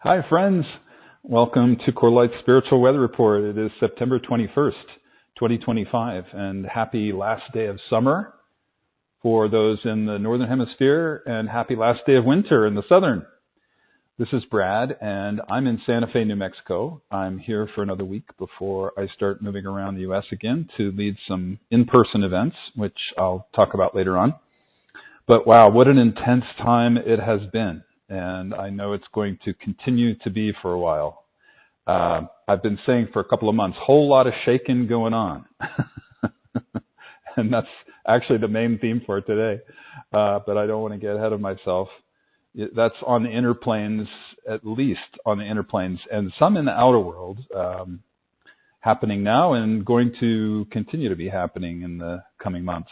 Hi, friends. Welcome to CORELIGHT'S Spiritual Weather Report. It is September 21st, 2025, and happy last day of summer for those in the Northern Hemisphere, and happy last day of winter in the Southern. This is Brad, and I'm in Santa Fe, New Mexico. I'm here for another week before I start moving around the U.S. again to lead some in-person events, which I'll talk about later on. But wow, what an intense time it has been. And I know it's going to continue to be for a while. I've been saying for a couple of months, whole lot of shaking going on. And that's actually the main theme for today. But I don't want to get ahead of myself. That's on the inner planes, at least on the inner planes, and some in the outer world, happening now and going to continue to be happening in the coming months.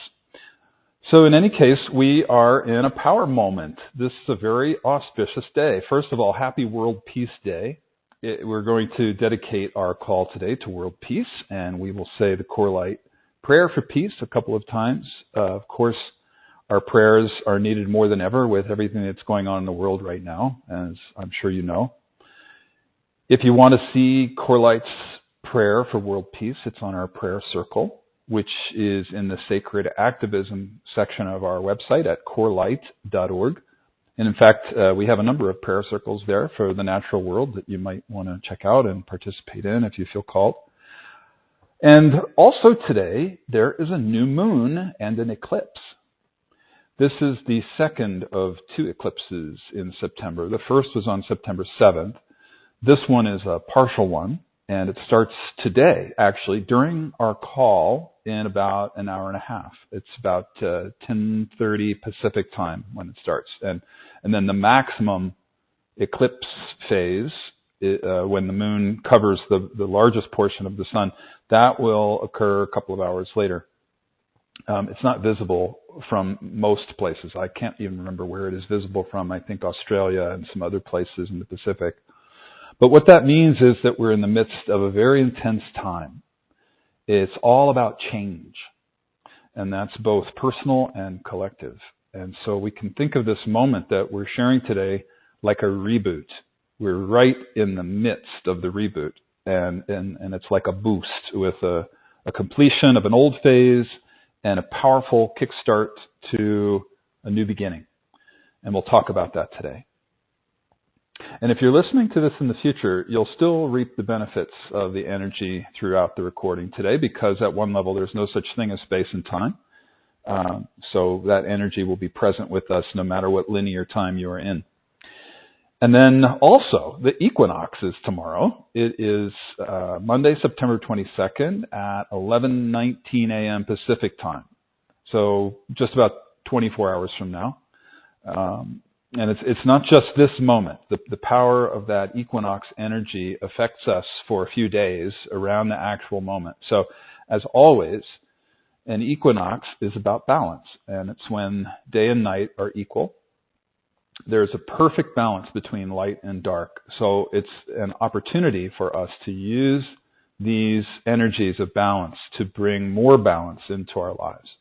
So in any case, we are in a power moment. This is a very auspicious day. First of all, happy World Peace Day. We're going to dedicate our call today to world peace, and we will say the CORELIGHT prayer for peace a couple of times. Of course, our prayers are needed more than ever with everything that's going on in the world right now, as I'm sure you know. If you want to see CORELIGHT's prayer for world peace, it's on our prayer circle, which is in the Sacred Activism section of our website at corelight.org. And in fact, we have a number of prayer circles there for the natural world that you might want to check out and participate in if you feel called. And also today, there is a new moon and an eclipse. This is the second of two eclipses in September. The first was on September 7th. This one is a partial one. And it starts today, actually, during our call in about an hour and a half. It's about 10:30 Pacific time when it starts. And then the maximum eclipse phase, when the moon covers the largest portion of the sun, that will occur a couple of hours later. It's not visible from most places. I can't even remember where it is visible from. I think Australia and some other places in the Pacific. But what that means is that we're in the midst of a very intense time. It's all about change, and that's both personal and collective. And so we can think of this moment that we're sharing today like a reboot. We're right in the midst of the reboot, and it's like a boost with a completion of an old phase and a powerful kickstart to a new beginning. And we'll talk about that today. And if you're listening to this in the future, you'll still reap the benefits of the energy throughout the recording today, because at one level there's no such thing as space and time. So that energy will be present with us no matter what linear time you are in. And then also, the equinox is tomorrow. It is Monday, September 22nd at 11:19 a.m. Pacific time. So just about 24 hours from now. And it's not just this moment. The power of that equinox energy affects us for a few days around the actual moment. So, as always, an equinox is about balance, and it's when day and night are equal. There's a perfect balance between light and dark. So it's an opportunity for us to use these energies of balance to bring more balance into our lives.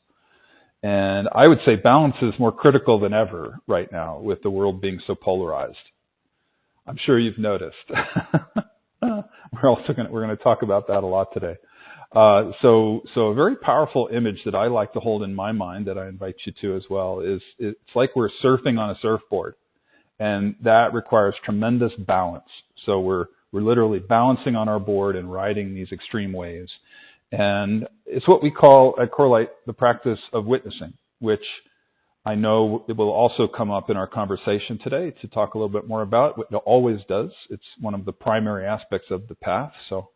And I would say balance is more critical than ever right now with the world being so polarized. I'm sure you've noticed. We're going to talk about that a lot today. So a very powerful image that I like to hold in my mind that I invite you to as well is it's like we're surfing on a surfboard, and that requires tremendous balance. So we're literally balancing on our board and riding these extreme waves. And it's what we call at CORELIGHT the practice of witnessing, which I know it will also come up in our conversation today to talk a little bit more about. It always does. It's one of the primary aspects of the path, so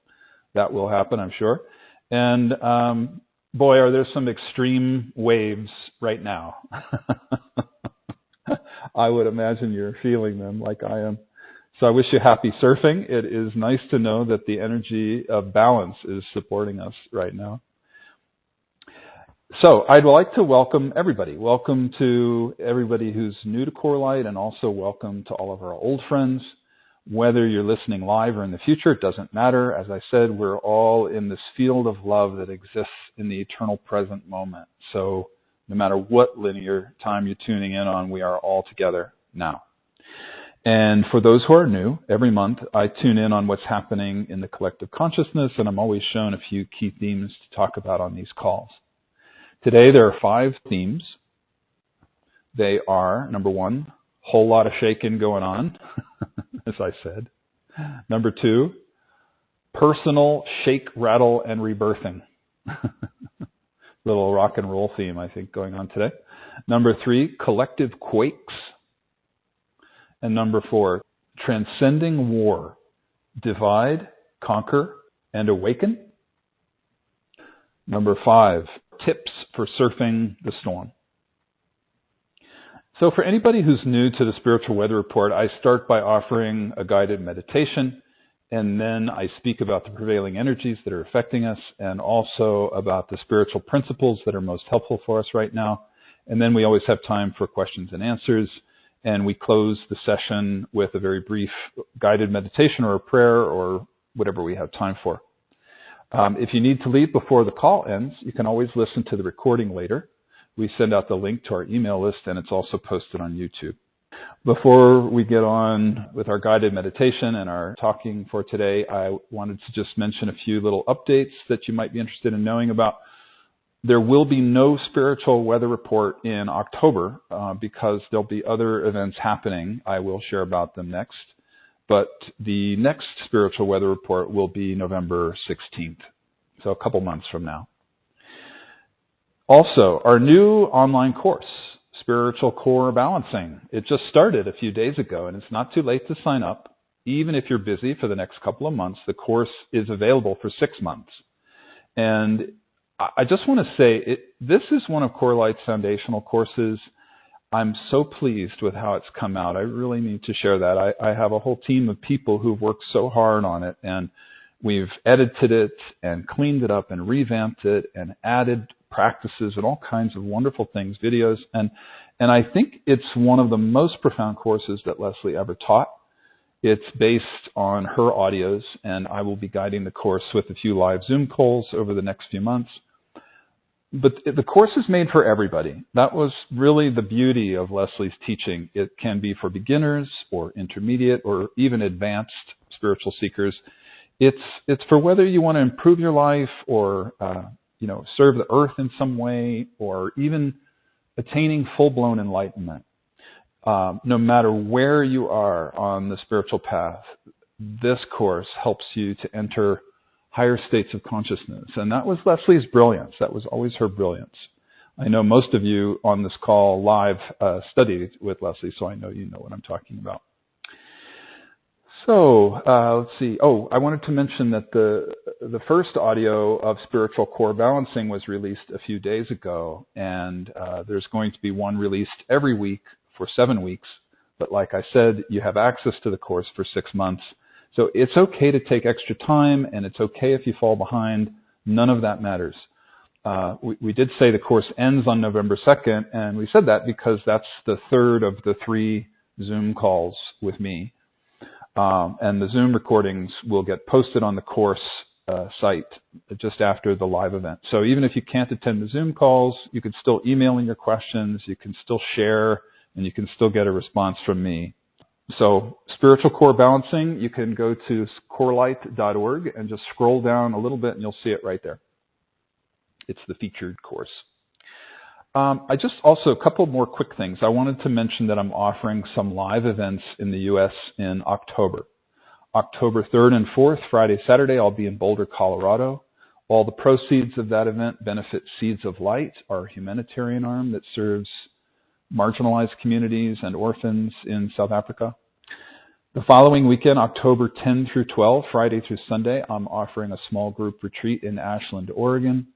that will happen, I'm sure. And boy, are there some extreme waves right now. I would imagine you're feeling them like I am. So I wish you happy surfing. It is nice to know that the energy of balance is supporting us right now. So I'd like to welcome everybody. Welcome to everybody who's new to CORELIGHT, and also welcome to all of our old friends. Whether you're listening live or in the future, it doesn't matter. As I said, we're all in this field of love that exists in the eternal present moment. So no matter what linear time you're tuning in on, we are all together now. And for those who are new, every month I tune in on what's happening in the collective consciousness, and I'm always shown a few key themes to talk about on these calls. Today there are 5 themes. They are, number 1, whole lot of shaking going on, as I said. Number 2, personal shake, rattle, and rebirthing. Little rock and roll theme, I think, going on today. Number 3, collective quakes. And number 4, transcending war, divide, conquer, and awaken. Number 5, tips for surfing the storm. So for anybody who's new to the Spiritual Weather Report, I start by offering a guided meditation, and then I speak about the prevailing energies that are affecting us, and also about the spiritual principles that are most helpful for us right now. And then we always have time for questions and answers. And we close the session with a very brief guided meditation or a prayer or whatever we have time for. If you need to leave before the call ends, you can always listen to the recording later. We send out the link to our email list, and it's also posted on YouTube. Before we get on with our guided meditation and our talking for today, I wanted to just mention a few little updates that you might be interested in knowing about. There will be no spiritual weather report in October because there'll be other events happening. I will share about them next. But the next spiritual weather report will be November 16th, so a couple months from now. Also, our new online course, Spiritual Core Balancing. It just started a few days ago, and it's not too late to sign up. Even if you're busy for the next couple of months, the course is available for 6 months. And I just want to say, this is one of CORELIGHT'S foundational courses. I'm so pleased with how it's come out. I really need to share that. I have a whole team of people who've worked so hard on it, and we've edited it and cleaned it up and revamped it and added practices and all kinds of wonderful things, videos. And I think it's one of the most profound courses that Leslie ever taught. It's based on her audios, and I will be guiding the course with a few live Zoom calls over the next few months. But the course is made for everybody. That was really the beauty of Leslie's teaching. It can be for beginners or intermediate or even advanced spiritual seekers. It's for whether you want to improve your life or serve the earth in some way, or even attaining full-blown enlightenment. No matter where you are on the spiritual path, this course helps you to enter higher states of consciousness. And that was Leslie's brilliance. That was always her brilliance. I know most of you on this call live studied with Leslie, so I know you know what I'm talking about. So let's see. Oh, I wanted to mention that the first audio of Spiritual Core Balancing was released a few days ago, and there's going to be one released every week for 7 weeks. But like I said, you have access to the course for 6 months. So it's okay to take extra time, and it's okay if you fall behind. None of that matters. We did say the course ends on November 2nd, and we said that because that's the third of the 3 Zoom calls with me. And the Zoom recordings will get posted on the course site just after the live event. So even if you can't attend the Zoom calls, you can still email in your questions, you can still share, and you can still get a response from me. So Spiritual Core Balancing, you can go to corelight.org and just scroll down a little bit and you'll see it right there. It's the featured course. I just also, a couple more quick things. I wanted to mention that I'm offering some live events in the U.S. in October. October 3rd and 4th, Friday, Saturday, I'll be in Boulder, Colorado. All the proceeds of that event benefit Seeds of Light, our humanitarian arm that serves marginalized communities and orphans in South Africa. The following weekend, October 10 through 12, Friday through Sunday, I'm offering a small group retreat in Ashland, Oregon.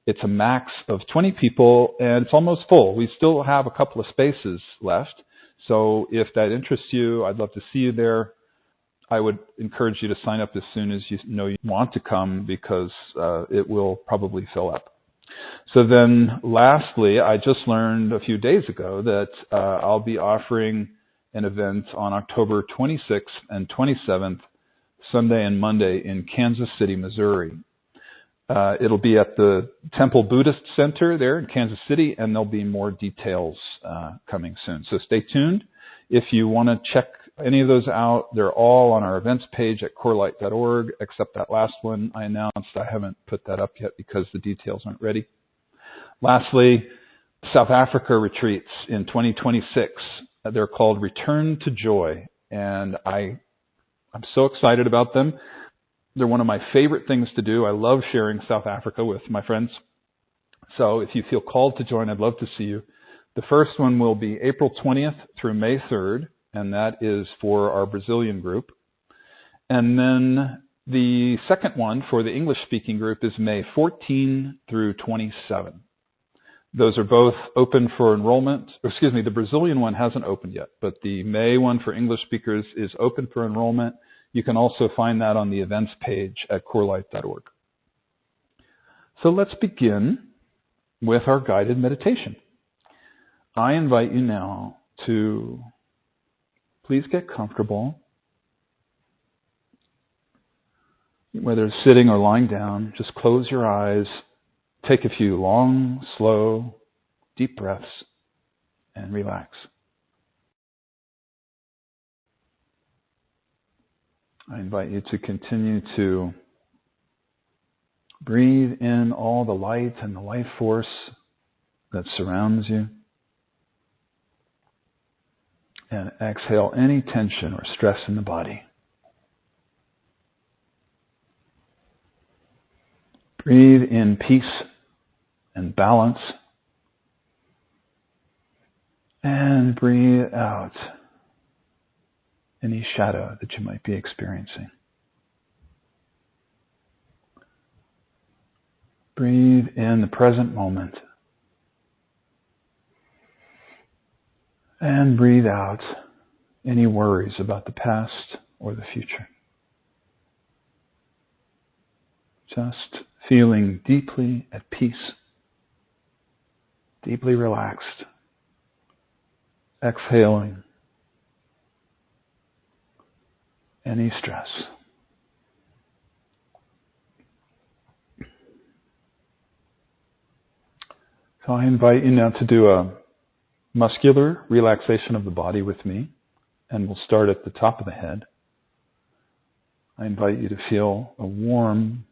It's a max of 20 people, and it's almost full. We still have a couple of spaces left. So if that interests you, I'd love to see you there. I would encourage you to sign up as soon as you know you want to come, because it will probably fill up. So then lastly, I just learned a few days ago that I'll be offering an event on October 26th and 27th, Sunday and Monday, in Kansas City, Missouri. It'll be at the Temple Buddhist Center there in Kansas City, and there'll be more details coming soon. So stay tuned. If you want to check any of those out, they're all on our events page at CORELIGHT.org, except that last one I announced. I haven't put that up yet because the details aren't ready. Lastly, South Africa retreats in 2026. They're called Return to Joy, and I'm so excited about them. They're one of my favorite things to do. I love sharing South Africa with my friends. So if you feel called to join, I'd love to see you. The first one will be April 20th through May 3rd, and that is for our Brazilian group. And then the second one for the English-speaking group is May 14 through 27. Those are both open for enrollment. Excuse me, the Brazilian one hasn't opened yet, but the May one for English speakers is open for enrollment. You can also find that on the events page at CORELIGHT.org. So let's begin with our guided meditation. I invite you now to please get comfortable, whether sitting or lying down. Just close your eyes, take a few long, slow, deep breaths, and relax. I invite you to continue to breathe in all the light and the life force that surrounds you. And exhale any tension or stress in the body. Breathe in peace and balance. And breathe out any shadow that you might be experiencing. Breathe in the present moment. And breathe out any worries about the past or the future. Just feeling deeply at peace, deeply relaxed, exhaling any stress. So I invite you now to do a muscular relaxation of the body with me, and we'll start at the top of the head. I invite you to feel a warm,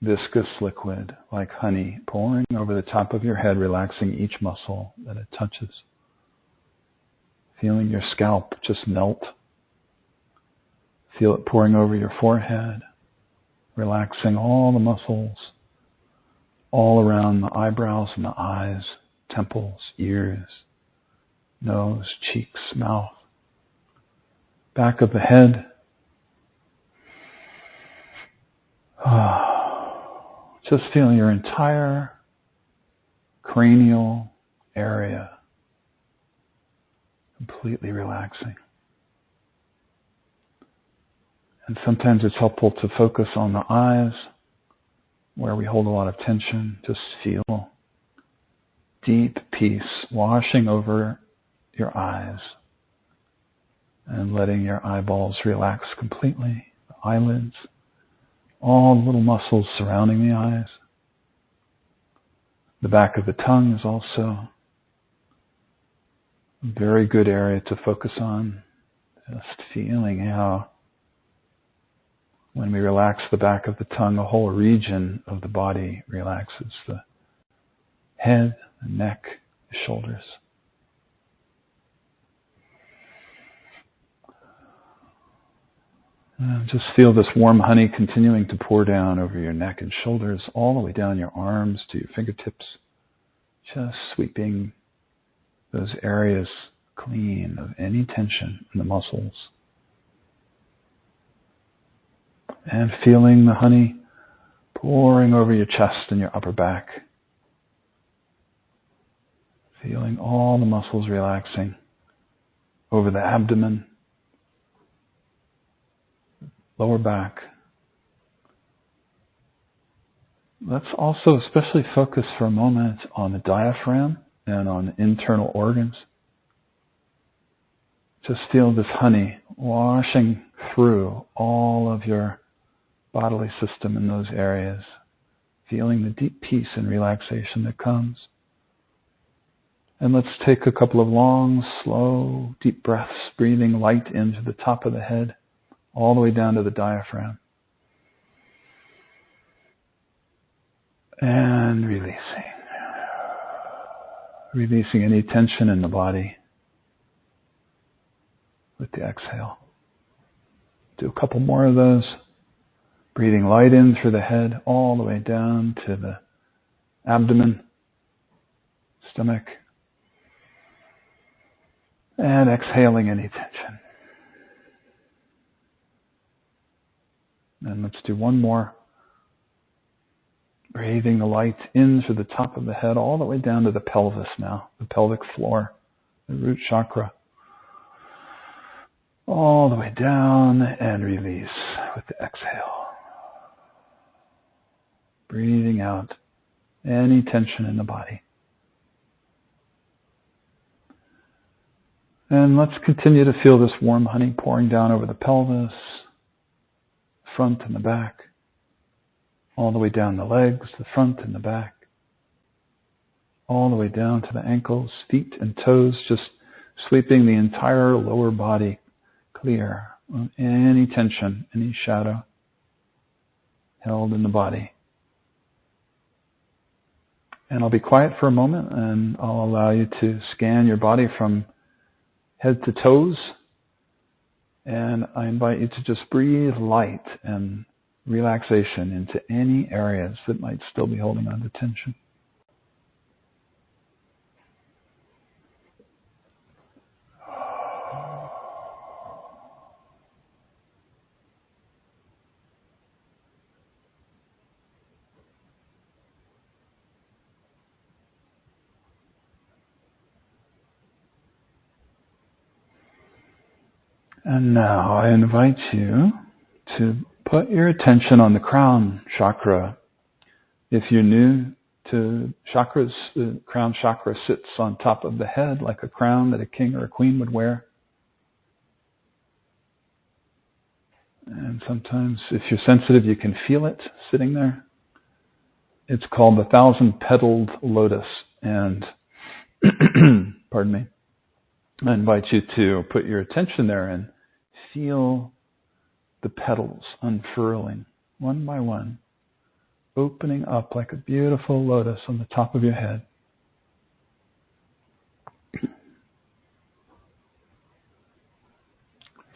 viscous liquid like honey pouring over the top of your head, relaxing each muscle that it touches. Feeling your scalp just melt. Feel it pouring over your forehead, relaxing all the muscles all around the eyebrows and the eyes, temples, ears, nose, cheeks, mouth, back of the head. Just feeling your entire cranial area completely relaxing. And sometimes it's helpful to focus on the eyes where we hold a lot of tension. Just feel deep peace washing over your eyes and letting your eyeballs relax completely, the eyelids, all the little muscles surrounding the eyes. The back of the tongue is also a very good area to focus on. Just feeling how when we relax the back of the tongue, a whole region of the body relaxes. The head, the neck, the shoulders. And just feel this warm honey continuing to pour down over your neck and shoulders, all the way down your arms to your fingertips. Just sweeping those areas clean of any tension in the muscles. And feeling the honey pouring over your chest and your upper back. Feeling all the muscles relaxing over the abdomen, lower back. Let's also especially focus for a moment on the diaphragm and on the internal organs. Just feel this honey washing through all of your bodily system in those areas, feeling the deep peace and relaxation that comes. And let's take a couple of long, slow, deep breaths, breathing light into the top of the head, all the way down to the diaphragm. And releasing. Releasing any tension in the body with the exhale. Do a couple more of those. Breathing light in through the head, all the way down to the abdomen, stomach. And exhaling any tension. And let's do one more. Breathing the light in through the top of the head, all the way down to the pelvis now, the pelvic floor, the root chakra. All the way down and release with the exhale. Breathing out any tension in the body. And let's continue to feel this warm honey pouring down over the pelvis, front and the back, all the way down the legs, the front and the back, all the way down to the ankles, feet and toes, just sweeping the entire lower body clear of any tension, any shadow held in the body. And I'll be quiet for a moment and I'll allow you to scan your body from head to toes. And I invite you to just breathe light and relaxation into any areas that might still be holding on to tension. And now I invite you to put your attention on the crown chakra. If you're new to chakras, the crown chakra sits on top of the head like a crown that a king or a queen would wear. And sometimes, if you're sensitive, you can feel it sitting there. It's called the 1,000-petaled lotus. And, pardon me, I invite you to put your attention there and feel the petals unfurling one by one, opening up like a beautiful lotus on the top of your head.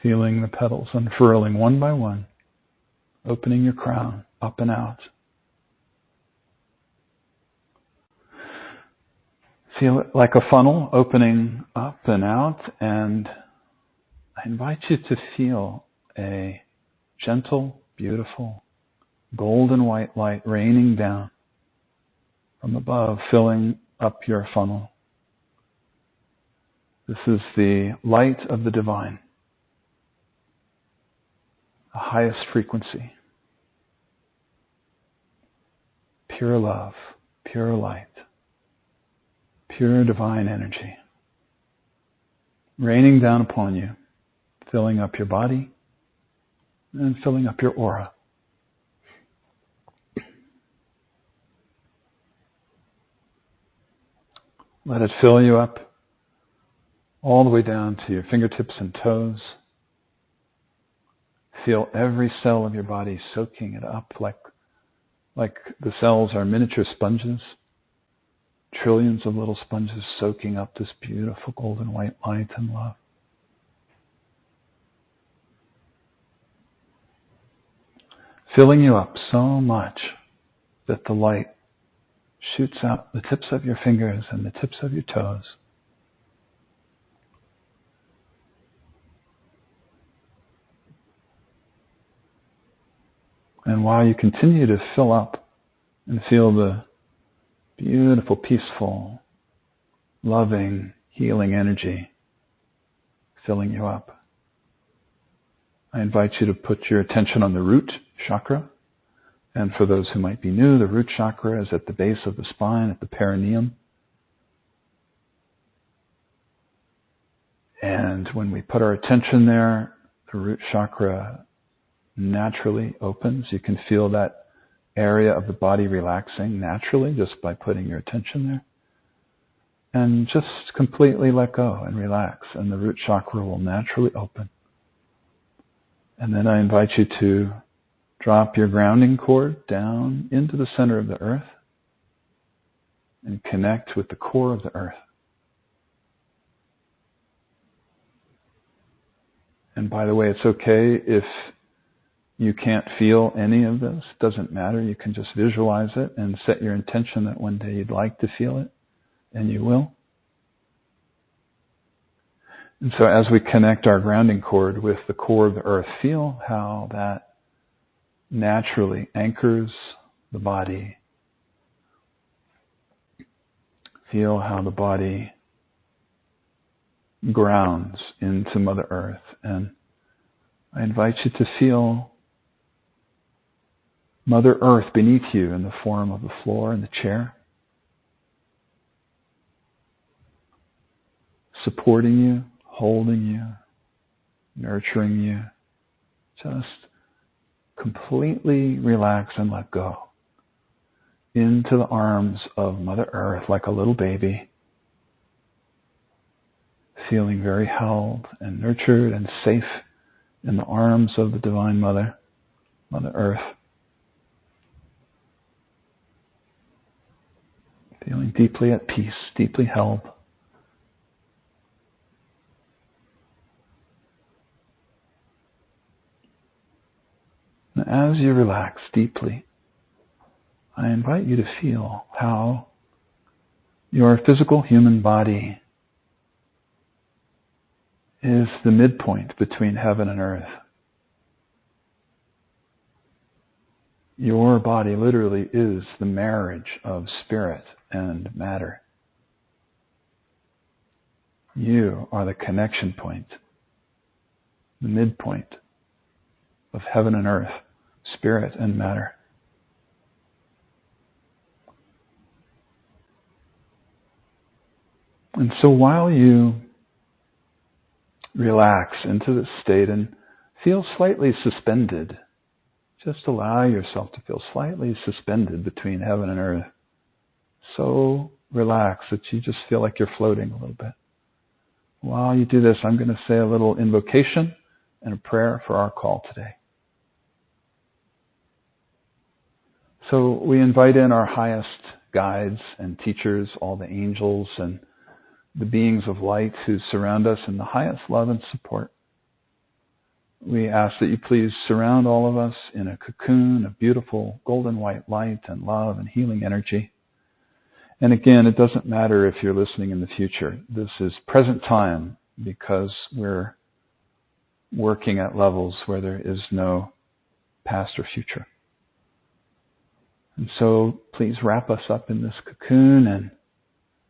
Feeling the petals unfurling one by one, opening your crown up and out. Feel it like a funnel opening up and out, and I invite you to feel a gentle, beautiful, golden white light raining down from above, filling up your funnel. This is the light of the divine, the highest frequency, pure love, pure light, pure divine energy, raining down upon you, filling up your body and filling up your aura. Let it fill you up all the way down to your fingertips and toes. Feel every cell of your body soaking it up like the cells are miniature sponges. Trillions of little sponges soaking up this beautiful golden white light and love. Filling you up so much that the light shoots out the tips of your fingers and the tips of your toes. And while you continue to fill up and feel the beautiful, peaceful, loving, healing energy filling you up, I invite you to put your attention on the root chakra. And for those who might be new, the root chakra is at the base of the spine, at the perineum. And when we put our attention there, the root chakra naturally opens. You can feel that area of the body relaxing naturally just by putting your attention there. And just completely let go and relax, and the root chakra will naturally open. And then I invite you to drop your grounding cord down into the center of the earth and connect with the core of the earth. And by the way, it's okay if you can't feel any of this. It doesn't matter. You can just visualize it and set your intention that one day you'd like to feel it, and you will. And so as we connect our grounding cord with the core of the earth, feel how that naturally anchors the body. Feel how the body grounds into Mother Earth. And I invite you to feel Mother Earth beneath you in the form of the floor and the chair, supporting you, holding you, nurturing you. Just completely relax and let go into the arms of Mother Earth like a little baby, feeling very held and nurtured and safe in the arms of the Divine Mother, Mother Earth. Feeling deeply at peace, deeply held. And as you relax deeply, I invite you to feel how your physical human body is the midpoint between heaven and earth. Your body literally is the marriage of spirit and matter. You are the connection point, the midpoint of heaven and earth, spirit and matter. And so while you relax into this state and feel slightly suspended, just allow yourself to feel slightly suspended between heaven and earth. So relaxed that you just feel like you're floating a little bit. While you do this, I'm going to say a little invocation and a prayer for our call today. So we invite in our highest guides and teachers, all the angels and the beings of light who surround us in the highest love and support. We ask that you please surround all of us in a cocoon of beautiful golden white light and love and healing energy. And again, it doesn't matter if you're listening in the future. This is present time because we're working at levels where there is no past or future. And so please wrap us up in this cocoon and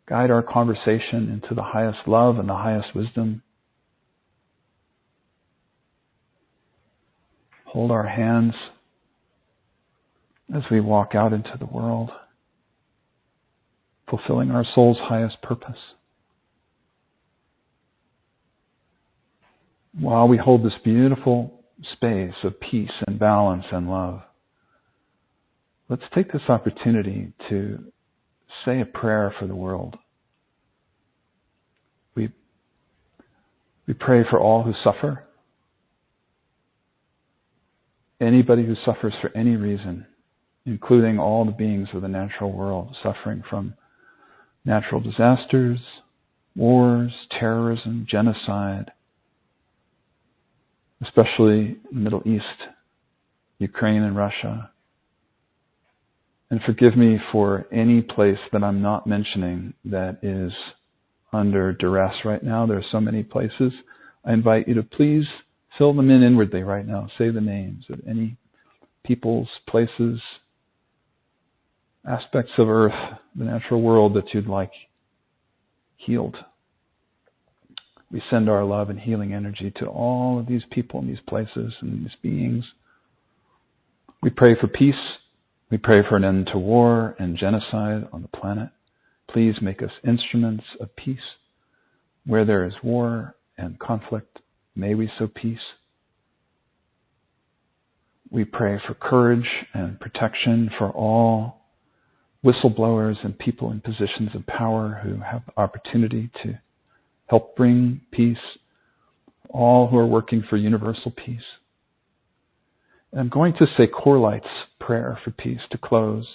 guide our conversation into the highest love and the highest wisdom. Hold our hands as we walk out into the world, fulfilling our soul's highest purpose. While we hold this beautiful space of peace and balance and love, let's take this opportunity to say a prayer for the world. We pray for all who suffer, anybody who suffers for any reason, including all the beings of the natural world suffering from natural disasters, wars, terrorism, genocide, especially the Middle East, Ukraine and Russia. And forgive me for any place that I'm not mentioning that is under duress right now. There are so many places. I invite you to please fill them in inwardly right now. Say the names of any peoples, places, aspects of earth, the natural world that you'd like healed. We send our love and healing energy to all of these people and these places and these beings. We pray for peace. We pray for an end to war and genocide on the planet. Please make us instruments of peace. Where there is war and conflict, may we sow peace. We pray for courage and protection for all whistleblowers and people in positions of power who have the opportunity to help bring peace, all who are working for universal peace. I'm going to say CORELIGHT'S prayer for peace to close.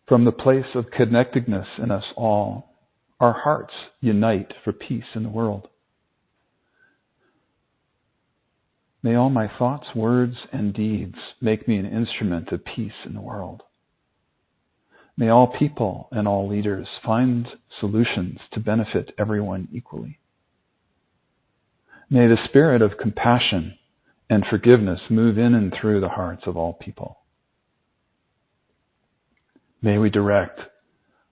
From the place of connectedness in us all, our hearts unite for peace in the world. May all my thoughts, words, and deeds make me an instrument of peace in the world. May all people and all leaders find solutions to benefit everyone equally. May the spirit of compassion and forgiveness move in and through the hearts of all people. May we direct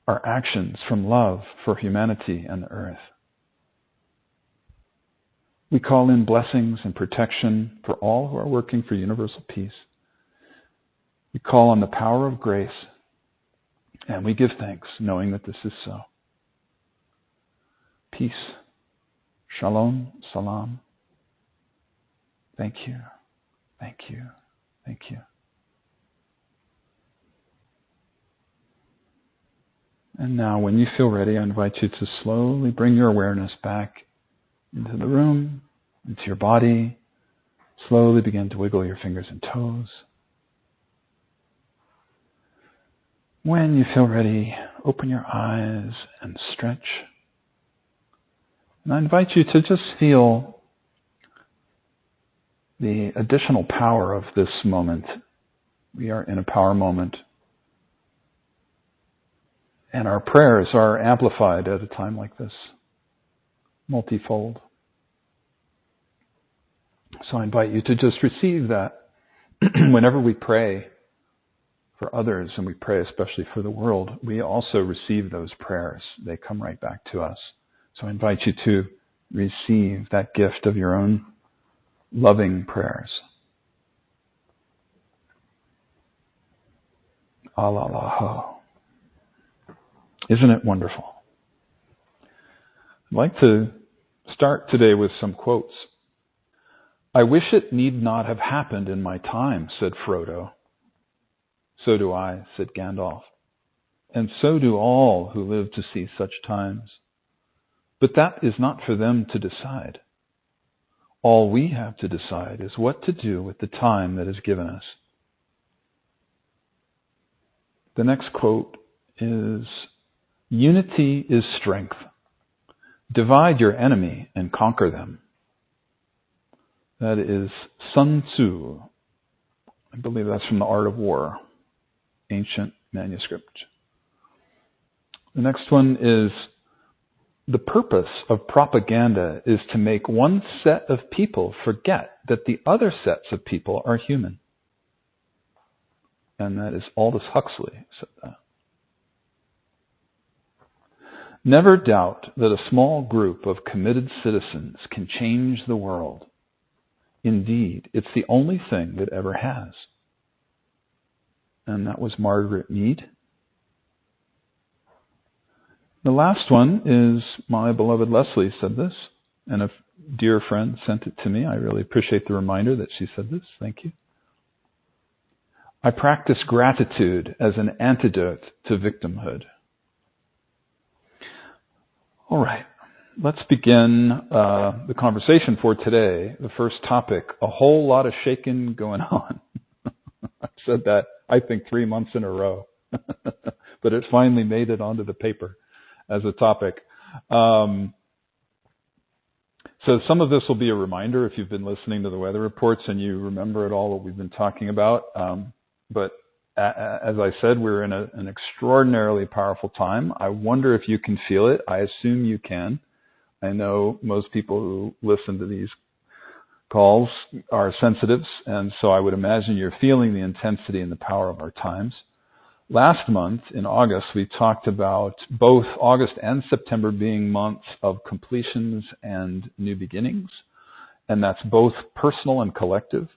our actions from love for humanity and the earth. We call in blessings and protection for all who are working for universal peace. We call on the power of grace, and we give thanks knowing that this is so. Peace. Shalom. Salam. Thank you. Thank you. Thank you. And now, when you feel ready, I invite you to slowly bring your awareness back into the room, into your body. Slowly begin to wiggle your fingers and toes. When you feel ready, open your eyes and stretch. And I invite you to just feel the additional power of this moment. We are in a power moment. And our prayers are amplified at a time like this, multifold. So I invite you to just receive that whenever we pray for others, and we pray especially for the world, we also receive those prayers. They come right back to us. So I invite you to receive that gift of your own loving prayers. Allah. Isn't it wonderful? I'd like to start today with some quotes. I wish it need not have happened in my time, said Frodo. So do I, said Gandalf. And so do all who live to see such times. But that is not for them to decide. All we have to decide is what to do with the time that is given us. The next quote is, unity is strength. Divide your enemy and conquer them. That is Sun Tzu. I believe that's from The Art of War, ancient manuscript. The next one is, the purpose of propaganda is to make one set of people forget that the other sets of people are human. And that is Aldous Huxley said that. Never doubt that a small group of committed citizens can change the world. Indeed, it's the only thing that ever has. And that was Margaret Mead. The last one is my beloved Leslie said this, and a dear friend sent it to me. I really appreciate the reminder that she said this. Thank you. I practice gratitude as an antidote to victimhood. All right, let's begin the conversation for today. The first topic, a whole lot of shaking going on. I've said that, I think, 3 months in a row. But it finally made it onto the paper as a topic. So some of this will be a reminder if you've been listening to the weather reports and you remember it all what we've been talking about. But as I said, we're in an extraordinarily powerful time. I wonder if you can feel it. I assume you can. I know most people who listen to these calls are sensitives, and so I would imagine you're feeling the intensity and the power of our times. Last month, in August, we talked about both August and September being months of completions and new beginnings, and that's both personal and collective.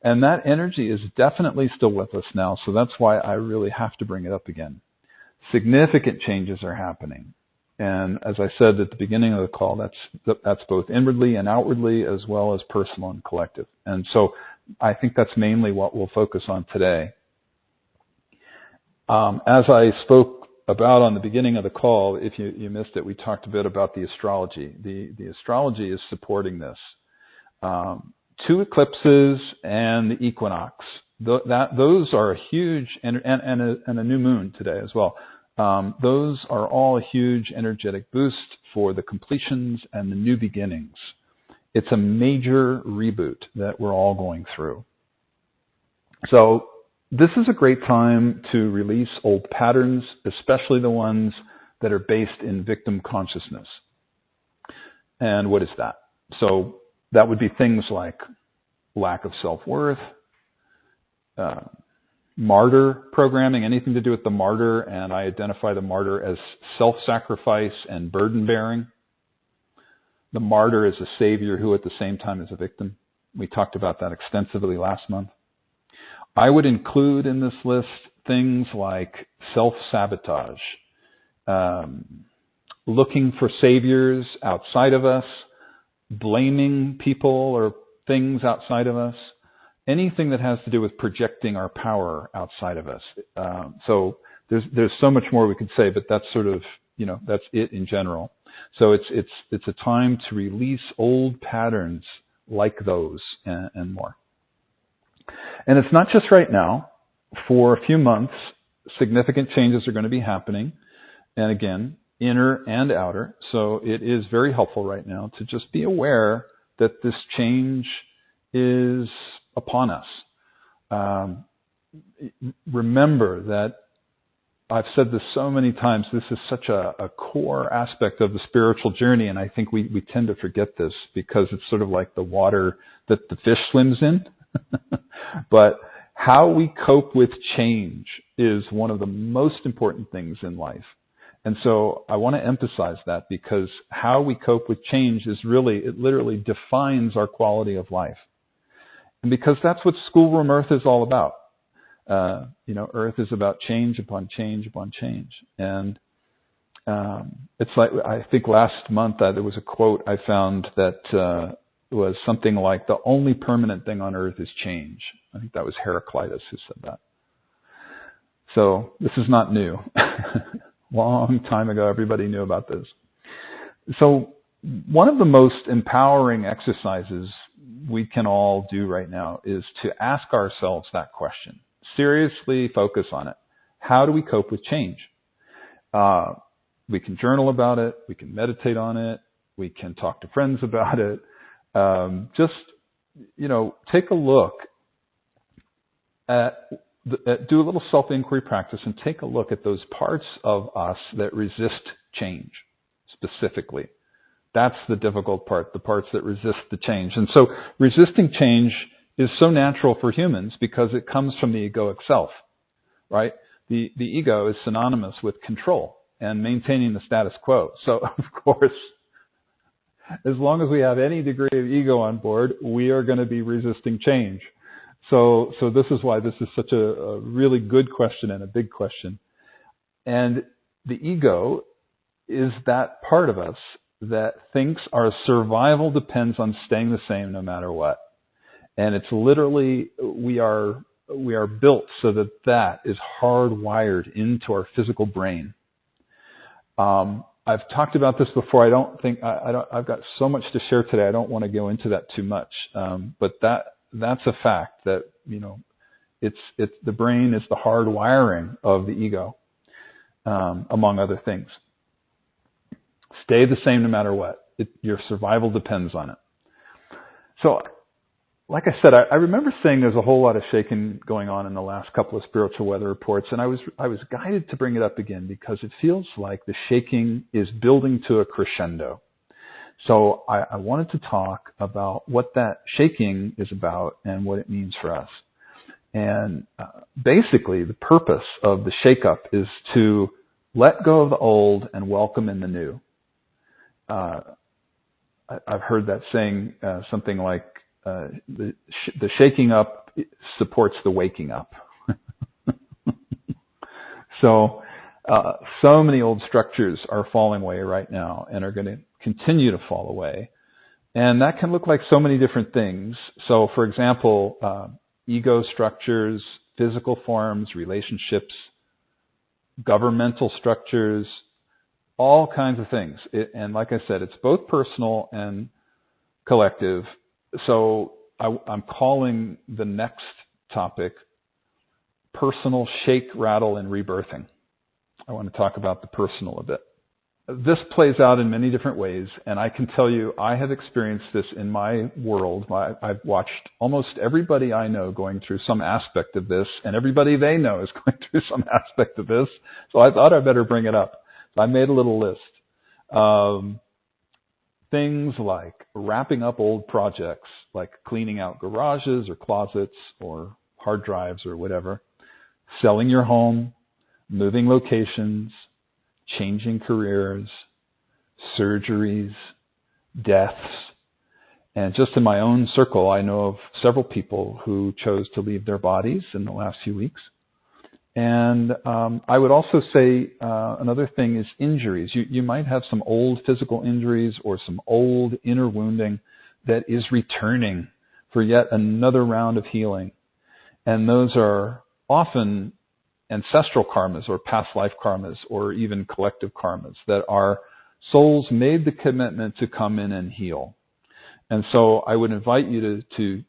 And that energy is definitely still with us now, so that's why I really have to bring it up again. Significant changes are happening. And as I said at the beginning of the call, that's both inwardly and outwardly, as well as personal and collective. And so I think that's mainly what we'll focus on today. As I spoke about on the beginning of the call, if you missed it, we talked a bit about the astrology. The astrology is supporting this. 2 eclipses and the equinox. Those are a huge, and a new moon today as well. Those are all a huge energetic boost for the completions and the new beginnings. It's a major reboot that we're all going through. So this is a great time to release old patterns, especially the ones that are based in victim consciousness. And what is that? So that would be things like lack of self-worth, martyr programming, anything to do with the martyr, and I identify the martyr as self-sacrifice and burden-bearing. The martyr is a savior who at the same time is a victim. We talked about that extensively last month. I would include in this list things like self-sabotage, looking for saviors outside of us, blaming people or things outside of us, anything that has to do with projecting our power outside of us. So there's so much more we could say, but that's sort of, that's it in general. So it's a time to release old patterns like those and more. And it's not just right now. For a few months, significant changes are going to be happening. And again, inner and outer. So it is very helpful right now to just be aware that this change is upon us. Remember that I've said this so many times, this is such a core aspect of the spiritual journey, and I think we tend to forget this because it's sort of like the water that the fish swims in. But how we cope with change is one of the most important things in life. And so I want to emphasize that because how we cope with change is it literally defines our quality of life. And because that's what Schoolroom Earth is all about. Earth is about change upon change upon change. And it's like, I think last month there was a quote I found that was something like, the only permanent thing on Earth is change. I think that was Heraclitus who said that. So this is not new. Long time ago, everybody knew about this. So one of the most empowering exercises we can all do right now is to ask ourselves that question. Seriously focus on it. How do we cope with change? We can journal about it. We can meditate on it. We can talk to friends about it. Take a look do a little self-inquiry practice and take a look at those parts of us that resist change specifically. That's the difficult part, the parts that resist the change. And so resisting change is so natural for humans because it comes from the egoic self, right? The ego is synonymous with control and maintaining the status quo. So, of course, as long as we have any degree of ego on board, we are going to be resisting change. So this is why this is such a really good question and a big question. And the ego is that part of us that thinks our survival depends on staying the same no matter what. And it's literally, we are built so that is hardwired into our physical brain. I've talked about this before. I've got so much to share today. I don't want to go into that too much. But that's a fact that, it's the brain is the hardwiring of the ego, among other things. Stay the same no matter what. Your survival depends on it. So, like I said, I remember saying there's a whole lot of shaking going on in the last couple of spiritual weather reports, and I was guided to bring it up again because it feels like the shaking is building to a crescendo. So I wanted to talk about what that shaking is about and what it means for us. And basically, the purpose of the shake-up is to let go of the old and welcome in the new. I've heard that saying something like, the shaking up supports the waking up. So many old structures are falling away right now and are going to continue to fall away. And that can look like so many different things. So, for example, ego structures, physical forms, relationships, governmental structures, all kinds of things. And like I said, it's both personal and collective. So I'm calling the next topic personal shake, rattle, and rebirthing. I want to talk about the personal a bit. This plays out in many different ways, and I can tell you I have experienced this in my world. I've watched almost everybody I know going through some aspect of this, and everybody they know is going through some aspect of this. So I thought I'd better bring it up. So I made a little list. Things like wrapping up old projects, like cleaning out garages or closets or hard drives or whatever, selling your home, moving locations, changing careers, surgeries, deaths. And just in my own circle, I know of several people who chose to leave their bodies in the last few weeks. And I would also say another thing is injuries. You might have some old physical injuries or some old inner wounding that is returning for yet another round of healing. And those are often ancestral karmas or past life karmas or even collective karmas that our souls made the commitment to come in and heal. And so I would invite you to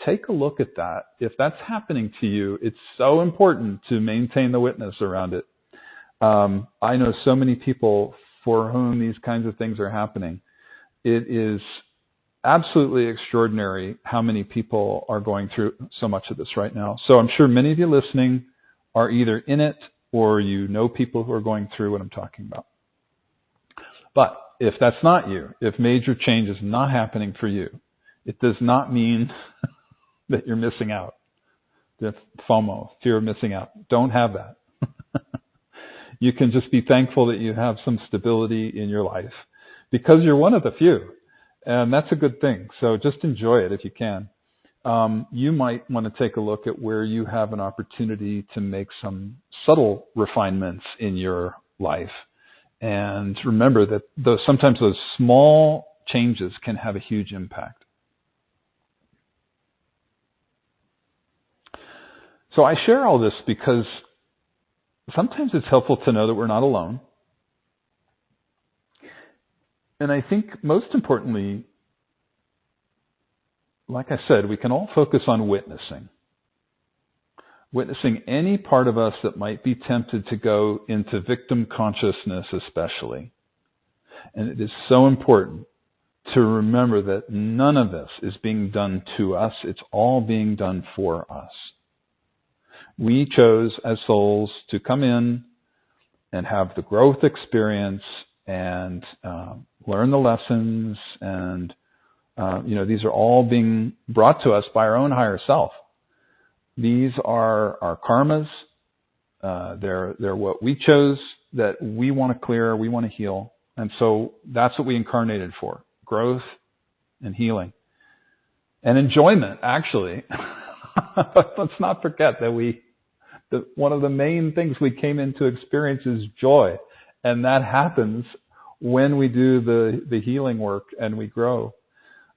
take a look at that. If that's happening to you, it's so important to maintain the witness around it. I know so many people for whom these kinds of things are happening. It is absolutely extraordinary how many people are going through so much of this right now. So I'm sure many of you listening are either in it or you know people who are going through what I'm talking about. But if that's not you, if major change is not happening for you, it does not mean that you're missing out. The FOMO, fear of missing out. Don't have that. You can just be thankful that you have some stability in your life because you're one of the few. And that's a good thing. So just enjoy it if you can. You might want to take a look at where you have an opportunity to make some subtle refinements in your life. And remember that sometimes those small changes can have a huge impact. So I share all this because sometimes it's helpful to know that we're not alone. And I think most importantly, like I said, we can all focus on witnessing. Witnessing any part of us that might be tempted to go into victim consciousness especially. And it is so important to remember that none of this is being done to us. It's all being done for us. We chose as souls to come in and have the growth experience and learn the lessons and these are all being brought to us by our own higher self. These are our karmas. They're what we chose that we want to clear, we want to heal. And so that's what we incarnated for, growth and healing. And enjoyment, actually. Let's not forget that one of the main things we came in to experience is joy. And that happens when we do the healing work and we grow.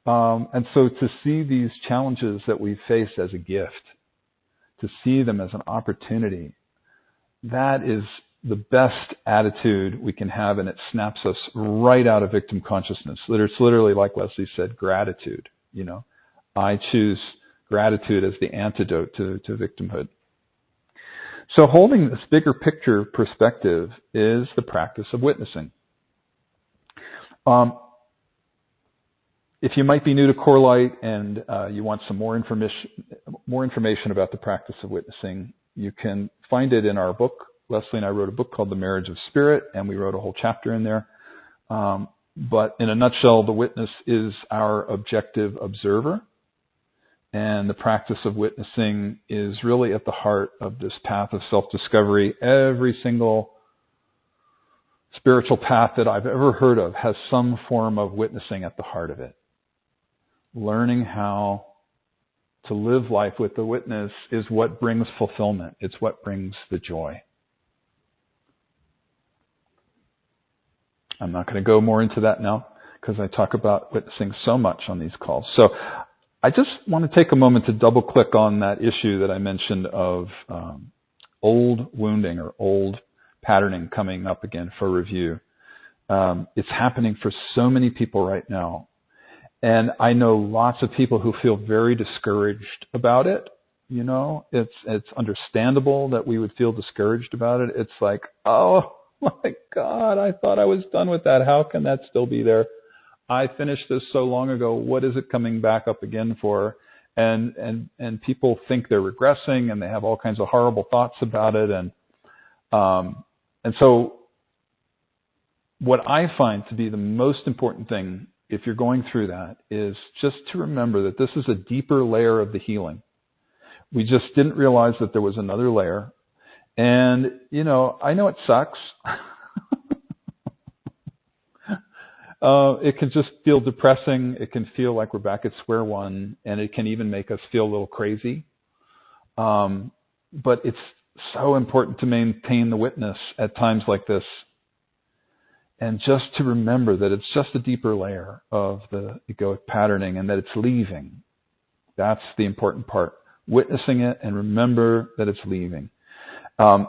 And so to see these challenges that we face as a gift, to see them as an opportunity, that is the best attitude we can have, and it snaps us right out of victim consciousness. It's literally, like Leslie said, gratitude. I choose gratitude as the antidote to victimhood. So holding this bigger picture perspective is the practice of witnessing. If you might be new to CoreLight and you want some more information about the practice of witnessing, you can find it in our book. Leslie and I wrote a book called The Marriage of Spirit, and we wrote a whole chapter in there. But in a nutshell, the witness is our objective observer, and the practice of witnessing is really at the heart of this path of self-discovery. Every single spiritual path that I've ever heard of has some form of witnessing at the heart of it. Learning how to live life with the witness is what brings fulfillment. It's what brings the joy. I'm not going to go more into that now because I talk about witnessing so much on these calls. So I just want to take a moment to double click on that issue that I mentioned of old wounding or old patterning coming up again for review. It's happening for so many people right now. And I know lots of people who feel very discouraged about it. You know, it's understandable that we would feel discouraged about it. It's like, oh my God, I thought I was done with that. How can that still be there? I finished this so long ago. What is it coming back up again for? And people think they're regressing, and they have all kinds of horrible thoughts about it. And so what I find to be the most important thing, if you're going through that, is just to remember that this is a deeper layer of the healing. We just didn't realize that there was another layer. And, you know, I know it sucks. It can just feel depressing. It can feel like we're back at square one, and it can even make us feel a little crazy. But it's so important to maintain the witness at times like this, and just to remember that it's just a deeper layer of the egoic patterning, and that it's leaving. That's the important part. Witnessing it and remember that it's leaving.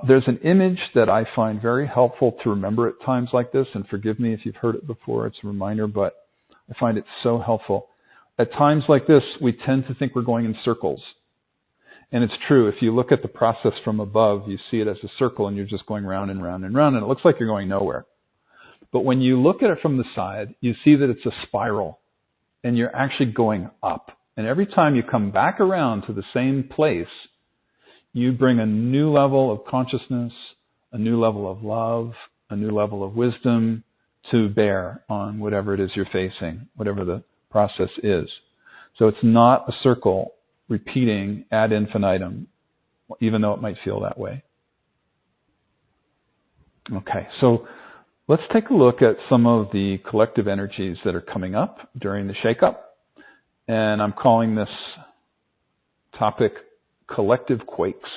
There's an image that I find very helpful to remember at times like this, and forgive me if you've heard it before, it's a reminder, but I find it so helpful. At times like this, we tend to think we're going in circles. And it's true, if you look at the process from above, you see it as a circle, and you're just going round and round and round, and it looks like you're going nowhere. But when you look at it from the side, you see that it's a spiral, and you're actually going up. And every time you come back around to the same place, you bring a new level of consciousness, a new level of love, a new level of wisdom to bear on whatever it is you're facing, whatever the process is. So it's not a circle repeating ad infinitum, even though it might feel that way. Okay, so let's take a look at some of the collective energies that are coming up during the shakeup. And I'm calling this topic Collective Quakes.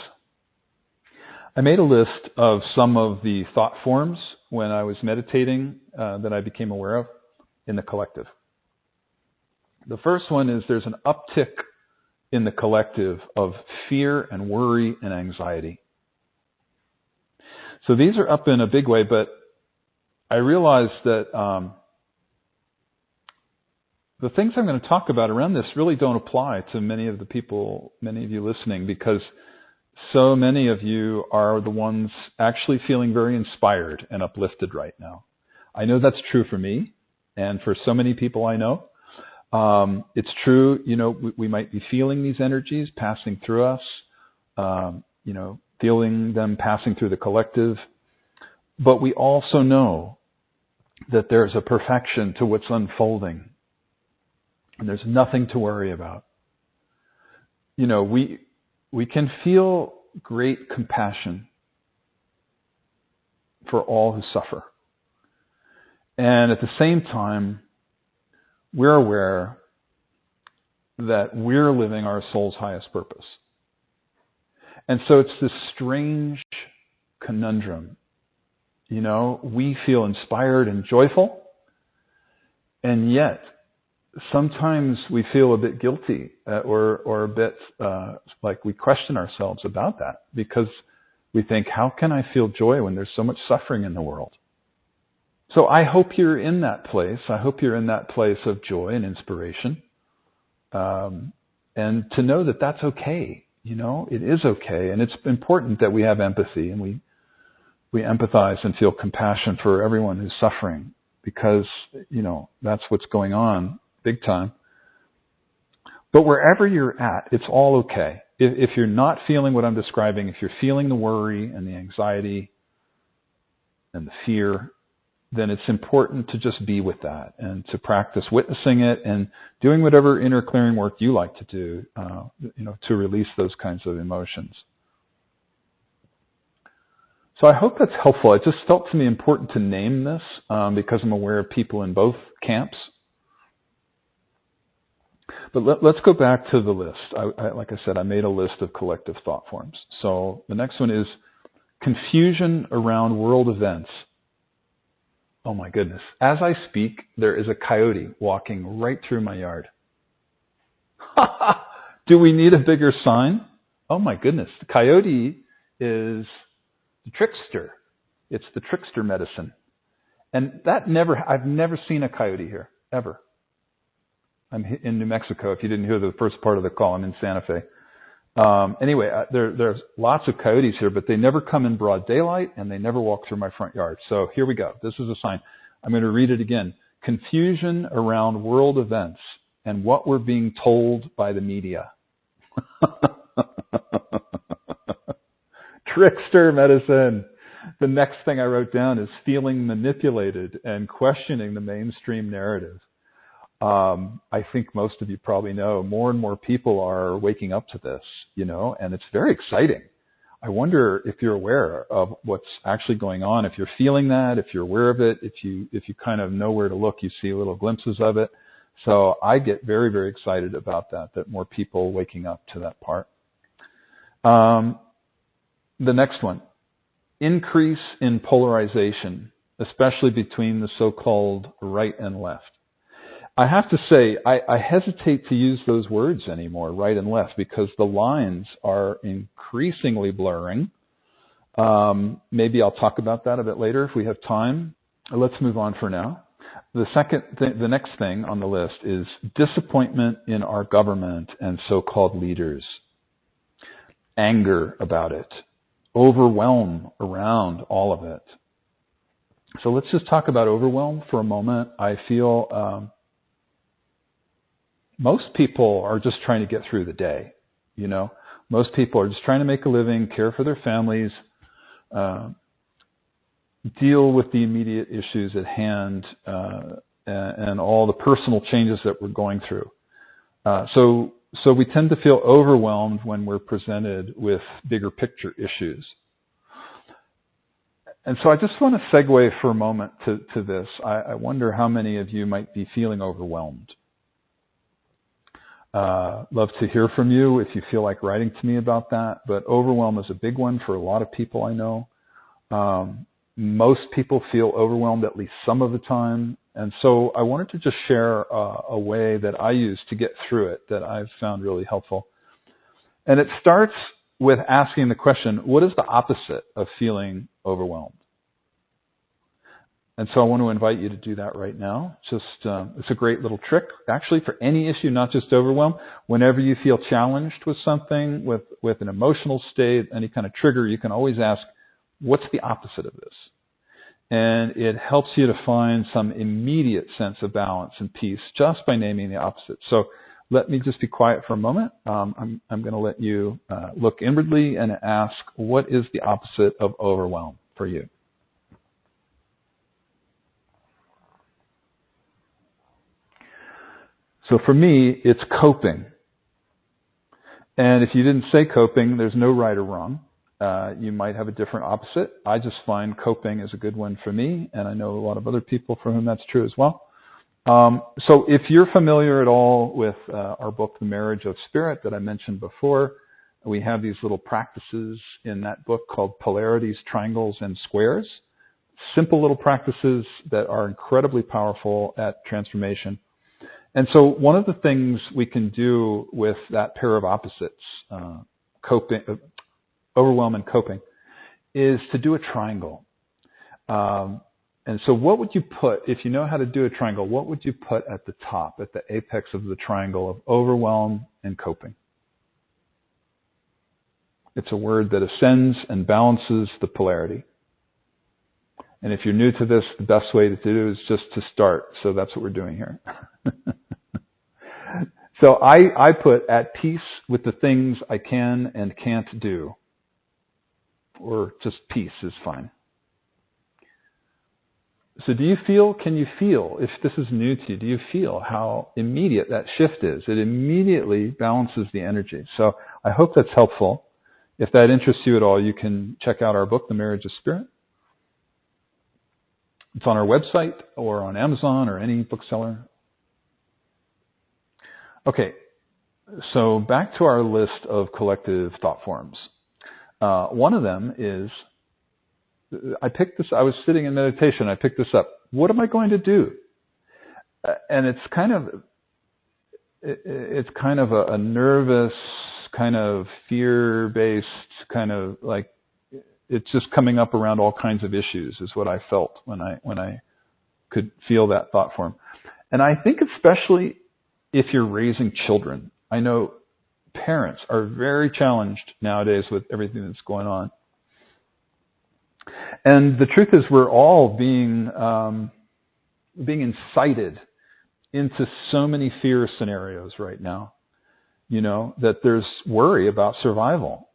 I made a list of some of the thought forms when I was meditating that I became aware of in the collective. The first one is there's an uptick in the collective of fear and worry and anxiety. So these are up in a big way, but I realized that the things I'm going to talk about around this really don't apply to many of the people, many of you listening, because so many of you are the ones actually feeling very inspired and uplifted right now. I know that's true for me, and for so many people I know. It's true, you know, we might be feeling these energies passing through us, you know, feeling them passing through the collective. But we also know that there's a perfection to what's unfolding. And there's nothing to worry about. You know, we can feel great compassion for all who suffer. And at the same time, we're aware that we're living our soul's highest purpose. And so it's this strange conundrum. You know, we feel inspired and joyful, and yet sometimes we feel a bit guilty or a bit like we question ourselves about that, because we think, how can I feel joy when there's so much suffering in the world? So I hope you're in that place. I hope you're in that place of joy and inspiration. And to know that that's okay. You know, it is okay. And it's important that we have empathy and we empathize and feel compassion for everyone who's suffering, because, you know, that's what's going on big time. But wherever you're at, it's all okay. If you're not feeling what I'm describing, if you're feeling the worry and the anxiety and the fear, then it's important to just be with that and to practice witnessing it and doing whatever inner clearing work you like to do, you know, to release those kinds of emotions. So I hope that's helpful. It just felt to me important to name this because I'm aware of people in both camps. But let's go back to the list. Like I said, I made a list of collective thought forms. So the next one is confusion around world events. Oh my goodness. As I speak, there is a coyote walking right through my yard. Do we need a bigger sign? Oh my goodness. The coyote is the trickster. It's the trickster medicine. And I've never seen a coyote here, ever. I'm in New Mexico. If you didn't hear the first part of the call, I'm in Santa Fe. Anyway, there's lots of coyotes here, but they never come in broad daylight and they never walk through my front yard. So here we go. This is a sign. I'm going to read it again. Confusion around world events and what we're being told by the media. Trickster medicine. The next thing I wrote down is feeling manipulated and questioning the mainstream narrative. I think most of you probably know more and more people are waking up to this, and it's very exciting. I wonder if you're aware of what's actually going on, if you're feeling that, if you're aware of it, if you kind of know where to look, you see little glimpses of it. So I get very, very excited about that more people waking up to that part. The next one, increase in polarization, especially between the so-called right and left. I have to say, I hesitate to use those words anymore, right and left, because the lines are increasingly blurring. Maybe I'll talk about that a bit later if we have time. Let's move on for now. The next thing on the list is disappointment in our government and so-called leaders. Anger about it. Overwhelm around all of it. So let's just talk about overwhelm for a moment. I feel most people are just trying to get through the day. Most people are just trying to make a living, care for their families, deal with the immediate issues at hand, and all the personal changes that we're going through. So we tend to feel overwhelmed when we're presented with bigger picture issues. And so I just want to segue for a moment to this. I wonder how many of you might be feeling overwhelmed. Love to hear from you if you feel like writing to me about that. But overwhelm is a big one for a lot of people I know. Most people feel overwhelmed at least some of the time. And so I wanted to just share a way that I use to get through it that I've found really helpful. And it starts with asking the question, what is the opposite of feeling overwhelmed? And so I want to invite you to do that right now. It's a great little trick, actually, for any issue, not just overwhelm. Whenever you feel challenged with something, with an emotional state, any kind of trigger, you can always ask, what's the opposite of this? And it helps you to find some immediate sense of balance and peace just by naming the opposite. So let me just be quiet for a moment. I'm going to let you look inwardly and ask, what is the opposite of overwhelm for you? So for me, it's coping. And if you didn't say coping, there's no right or wrong. You might have a different opposite. I just find coping is a good one for me, and I know a lot of other people for whom that's true as well. So if you're familiar at all with our book, The Marriage of Spirit, that I mentioned before, we have these little practices in that book called polarities, triangles, and squares. Simple little practices that are incredibly powerful at transformation. And so one of the things we can do with that pair of opposites, coping, overwhelm and coping, is to do a triangle. And so what would you put, if you know how to do a triangle, what would you put at the top, at the apex of the triangle of overwhelm and coping? It's a word that ascends and balances the polarity. And if you're new to this, the best way to do it is just to start. So that's what we're doing here. So I put at peace with the things I can and can't do. Or just peace is fine. So can you feel, if this is new to you, do you feel how immediate that shift is? It immediately balances the energy. So I hope that's helpful. If that interests you at all, you can check out our book, The Marriage of Spirit. It's on our website or on Amazon or any bookseller. Okay, so back to our list of collective thought forms. One of them is, I was sitting in meditation, I picked this up. What am I going to do? And it's kind of a nervous, kind of fear-based, kind of like, it's just coming up around all kinds of issues is what I felt when I could feel that thought form. And I think especially if you're raising children, I know parents are very challenged nowadays with everything that's going on. And the truth is we're all being incited into so many fear scenarios right now, that there's worry about survival.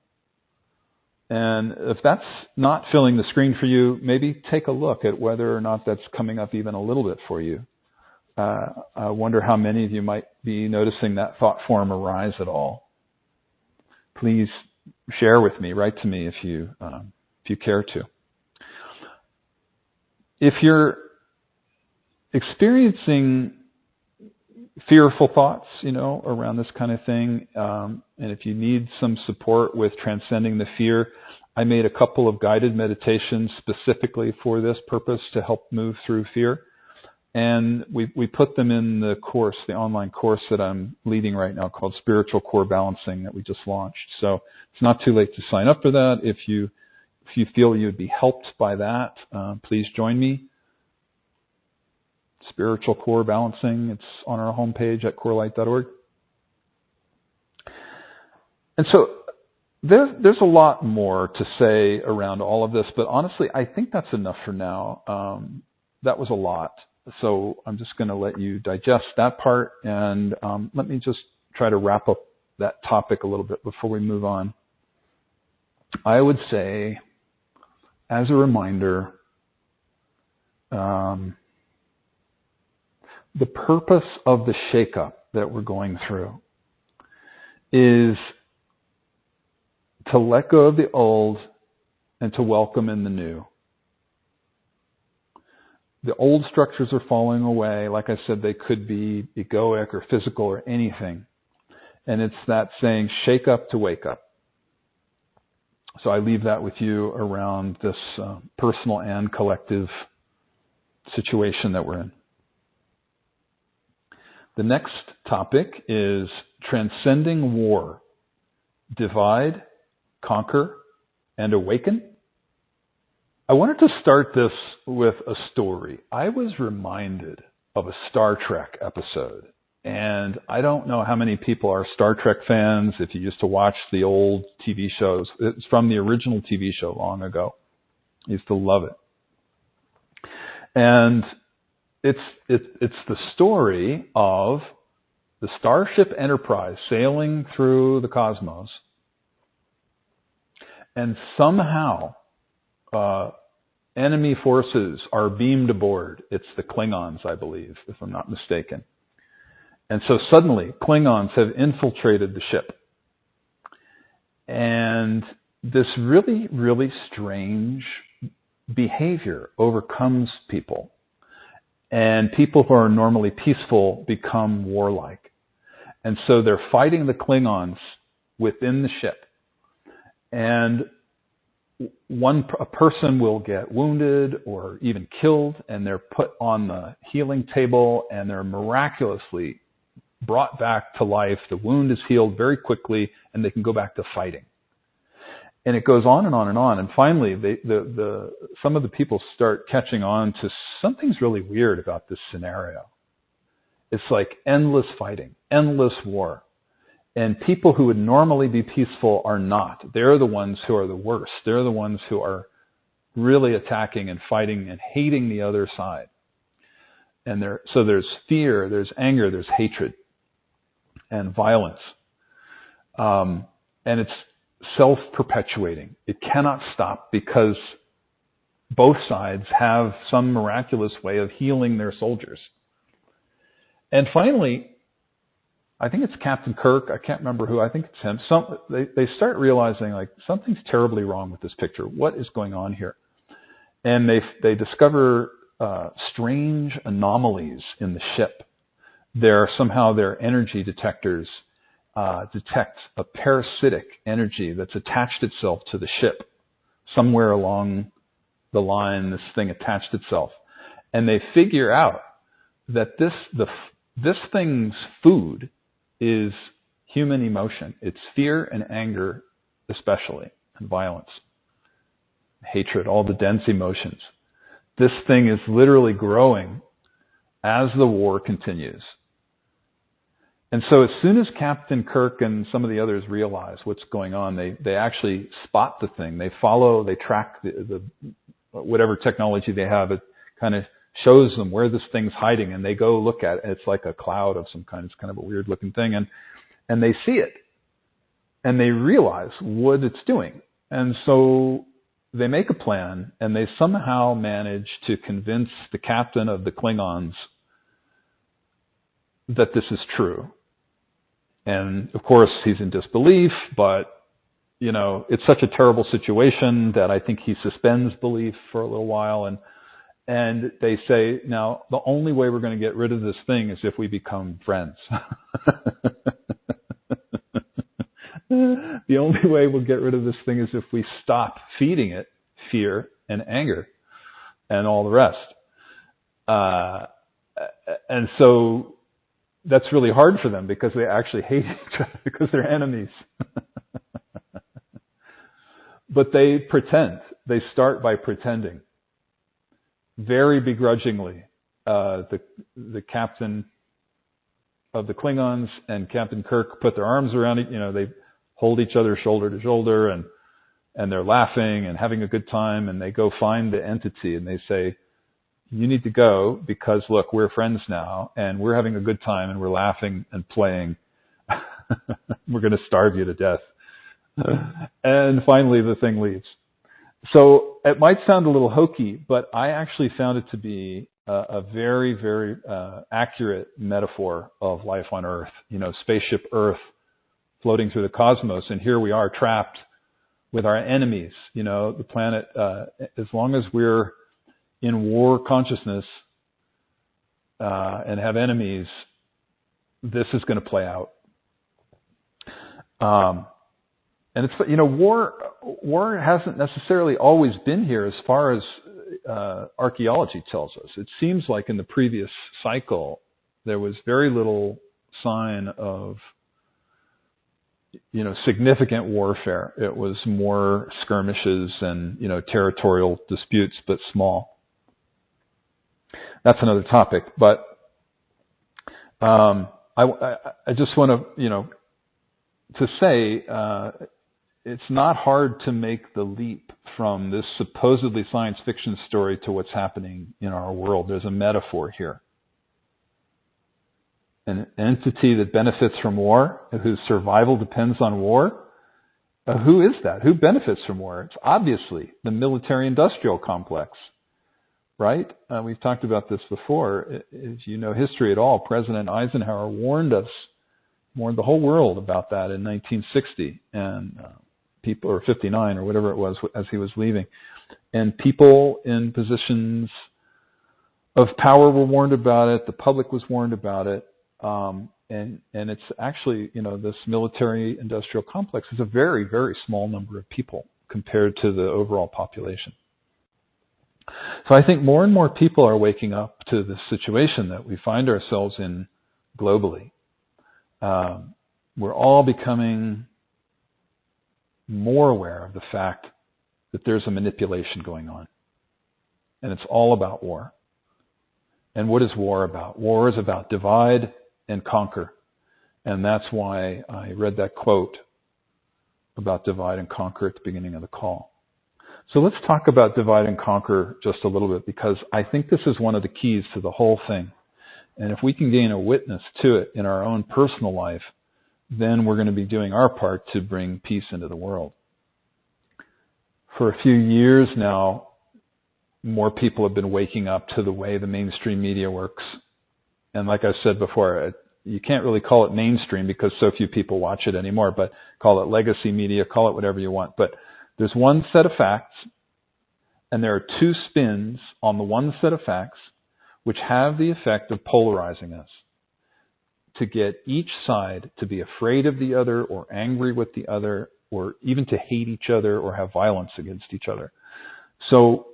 And if that's not filling the screen for you, maybe take a look at whether or not that's coming up even a little bit for you. I wonder how many of you might be noticing that thought form arise at all. Please share with me, write to me if you care to. If you're experiencing fearful thoughts, around this kind of thing, and if you need some support with transcending the fear, I made a couple of guided meditations specifically for this purpose to help move through fear. And we put them in the course, the online course that I'm leading right now called Spiritual Core Balancing that we just launched. So it's not too late to sign up for that. If you feel you'd be helped by that, please join me. Spiritual Core Balancing. It's on our homepage at CORELIGHT.org. And so there's a lot more to say around all of this, but honestly, I think that's enough for now. That was a lot. So I'm just going to let you digest that part, and let me just try to wrap up that topic a little bit before we move on. I would say, as a reminder, the purpose of the shakeup that we're going through is to let go of the old and to welcome in the new. The old structures are falling away. Like I said, they could be egoic or physical or anything. And it's that saying, shake up to wake up. So I leave that with you around this personal and collective situation that we're in. The next topic is Transcending War. Divide, Conquer, and Awaken. I wanted to start this with a story. I was reminded of a Star Trek episode. And I don't know how many people are Star Trek fans. If you used to watch the old TV shows, it's from the original TV show long ago. I used to love it. And it's the story of the Starship Enterprise sailing through the cosmos, and somehow enemy forces are beamed aboard. It's the Klingons, I believe, if I'm not mistaken. And so suddenly, Klingons have infiltrated the ship. And this really, really strange behavior overcomes people. And people who are normally peaceful become warlike. And so they're fighting the Klingons within the ship. And a person will get wounded or even killed, and they're put on the healing table, and they're miraculously brought back to life. The wound is healed very quickly, and they can go back to fighting. And it goes on and on and on. And finally, some of the people start catching on to something's really weird about this scenario. It's like endless fighting, endless war. And people who would normally be peaceful are not. They're the ones who are the worst. They're the ones who are really attacking and fighting and hating the other side. And so there's fear, there's anger, there's hatred and violence. And it's self-perpetuating. It cannot stop because both sides have some miraculous way of healing their soldiers. And finally, I think it's Captain Kirk. I can't remember who. I think it's him. They start realizing like something's terribly wrong with this picture. What is going on here? And they discover strange anomalies in the ship. Somehow their energy detectors detect a parasitic energy that's attached itself to the ship. Somewhere along the line, this thing attached itself. And they figure out that this thing's food is human emotion. It's fear and anger, especially, and violence, hatred, all the dense emotions. This thing is literally growing as the war continues. And so as soon as Captain Kirk and some of the others realize what's going on, they actually spot the thing. They follow, they track the whatever technology they have. It kind of shows them where this thing's hiding, and they go look at it. It's like a cloud of some kind. It's kind of a weird looking thing. And they see it. And they realize what it's doing. And so they make a plan, and they somehow manage to convince the captain of the Klingons that this is true. And of course, he's in disbelief, but you know, it's such a terrible situation that I think he suspends belief for a little while. And they say, now, the only way we're going to get rid of this thing is if we become friends. The only way we'll get rid of this thing is if we stop feeding it fear and anger and all the rest. And so that's really hard for them because they actually hate each other because they're enemies. But they pretend. They start by pretending. Very begrudgingly, the captain of the Klingons and Captain Kirk put their arms around it. You know, they hold each other shoulder to shoulder, and they're laughing and having a good time. And they go find the entity, and they say, "You need to go because look, we're friends now, and we're having a good time, and we're laughing and playing. We're going to starve you to death." And finally, the thing leaves. So it might sound a little hokey, but I actually found it to be a very, very accurate metaphor of life on Earth. You know, spaceship Earth floating through the cosmos, and here we are trapped with our enemies. You know, the planet, as long as we're in war consciousness and have enemies, this is going to play out. And it's, you know, war hasn't necessarily always been here as far as archaeology tells us. It seems like in the previous cycle, there was very little sign of, you know, significant warfare. It was more skirmishes and, you know, territorial disputes, but small. That's another topic. But I just want to, you know, to say it's not hard to make the leap from this supposedly science fiction story to what's happening in our world. There's a metaphor here. An entity that benefits from war, whose survival depends on war. Who is that? Who benefits from war? It's obviously the military-industrial complex, right? We've talked about this before. If you know history at all, President Eisenhower warned the whole world about that in 1960, and people, or 59 or whatever it was, as he was leaving. And people in positions of power were warned about it. The public was warned about it. And it's actually, you know, this military-industrial complex is a very, very small number of people compared to the overall population. So I think more and more people are waking up to the situation that we find ourselves in globally. We're all becoming more aware of the fact that there's a manipulation going on. And it's all about war. And what is war about? War is about divide and conquer. And that's why I read that quote about divide and conquer at the beginning of the call. So let's talk about divide and conquer just a little bit, because I think this is one of the keys to the whole thing. And if we can gain a witness to it in our own personal life, then we're going to be doing our part to bring peace into the world. For a few years now, more people have been waking up to the way the mainstream media works. And like I said before, you can't really call it mainstream because so few people watch it anymore, but call it legacy media, call it whatever you want. But there's one set of facts, and there are two spins on the one set of facts, which have the effect of polarizing us, to get each side to be afraid of the other or angry with the other, or even to hate each other or have violence against each other. So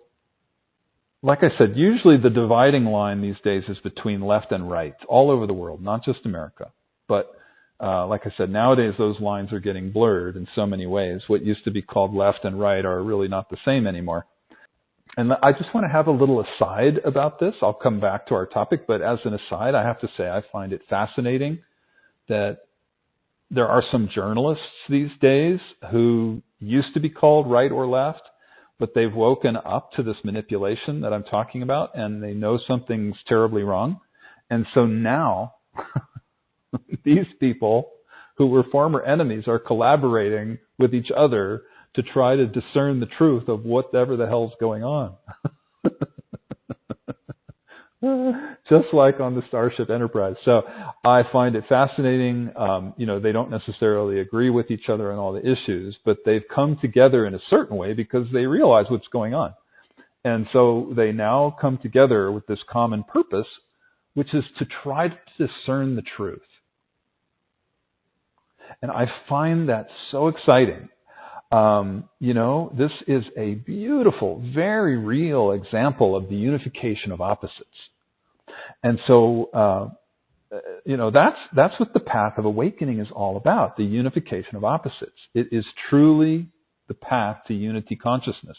like I said, usually the dividing line these days is between left and right, all over the world, not just America. But like I said, nowadays those lines are getting blurred in so many ways. What used to be called left and right are really not the same anymore. And I just want to have a little aside about this. I'll come back to our topic, but as an aside, I have to say I find it fascinating that there are some journalists these days who used to be called right or left, but they've woken up to this manipulation that I'm talking about, and they know something's terribly wrong. And so now these people who were former enemies are collaborating with each other to try to discern the truth of whatever the hell's going on. Just like on the Starship Enterprise. So I find it fascinating. They don't necessarily agree with each other on all the issues, but they've come together in a certain way because they realize what's going on. And so they now come together with this common purpose, which is to try to discern the truth. And I find that so exciting. This is a beautiful, very real example of the unification of opposites. And so, that's what the path of awakening is all about, the unification of opposites. It is truly the path to unity consciousness.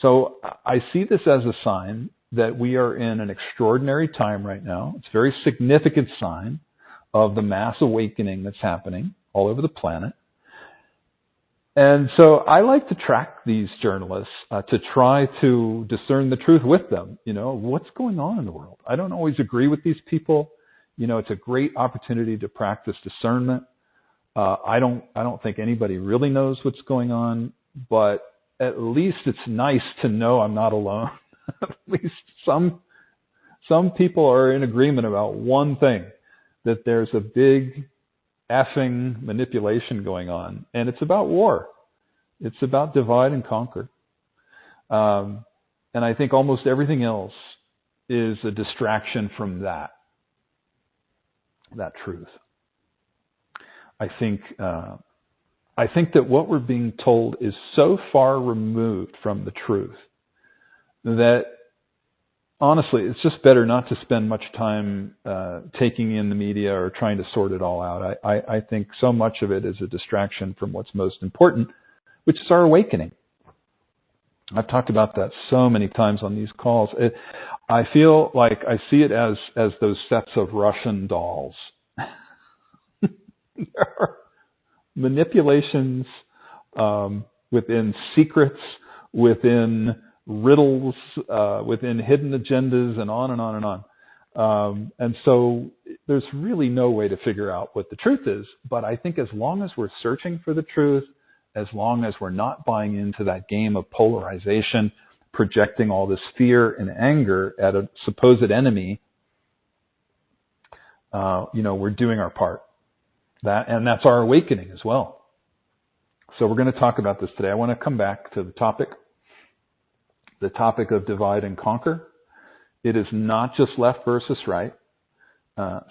So I see this as a sign that we are in an extraordinary time right now. It's a very significant sign of the mass awakening that's happening all over the planet. And so I like to track these journalists to try to discern the truth with them. What's going on in the world? I don't always agree with these people. It's a great opportunity to practice discernment. I don't think anybody really knows what's going on, but at least it's nice to know I'm not alone. At least some people are in agreement about one thing, that there's a big effing manipulation going on, and it's about war. It's about divide and conquer. And I think almost everything else is a distraction from that truth. I think that what we're being told is so far removed from the truth that honestly, it's just better not to spend much time taking in the media or trying to sort it all out. I think so much of it is a distraction from what's most important, which is our awakening. I've talked about that so many times on these calls. I feel like I see it as those sets of Russian dolls. There are manipulations within secrets, within riddles, within hidden agendas, and on and on and on. And so there's really no way to figure out what the truth is. But I think as long as we're searching for the truth, as long as we're not buying into that game of polarization, projecting all this fear and anger at a supposed enemy, we're doing our part. And that's our awakening as well. So we're going to talk about this today. I want to come back to the topic of divide and conquer. It is not just left versus right.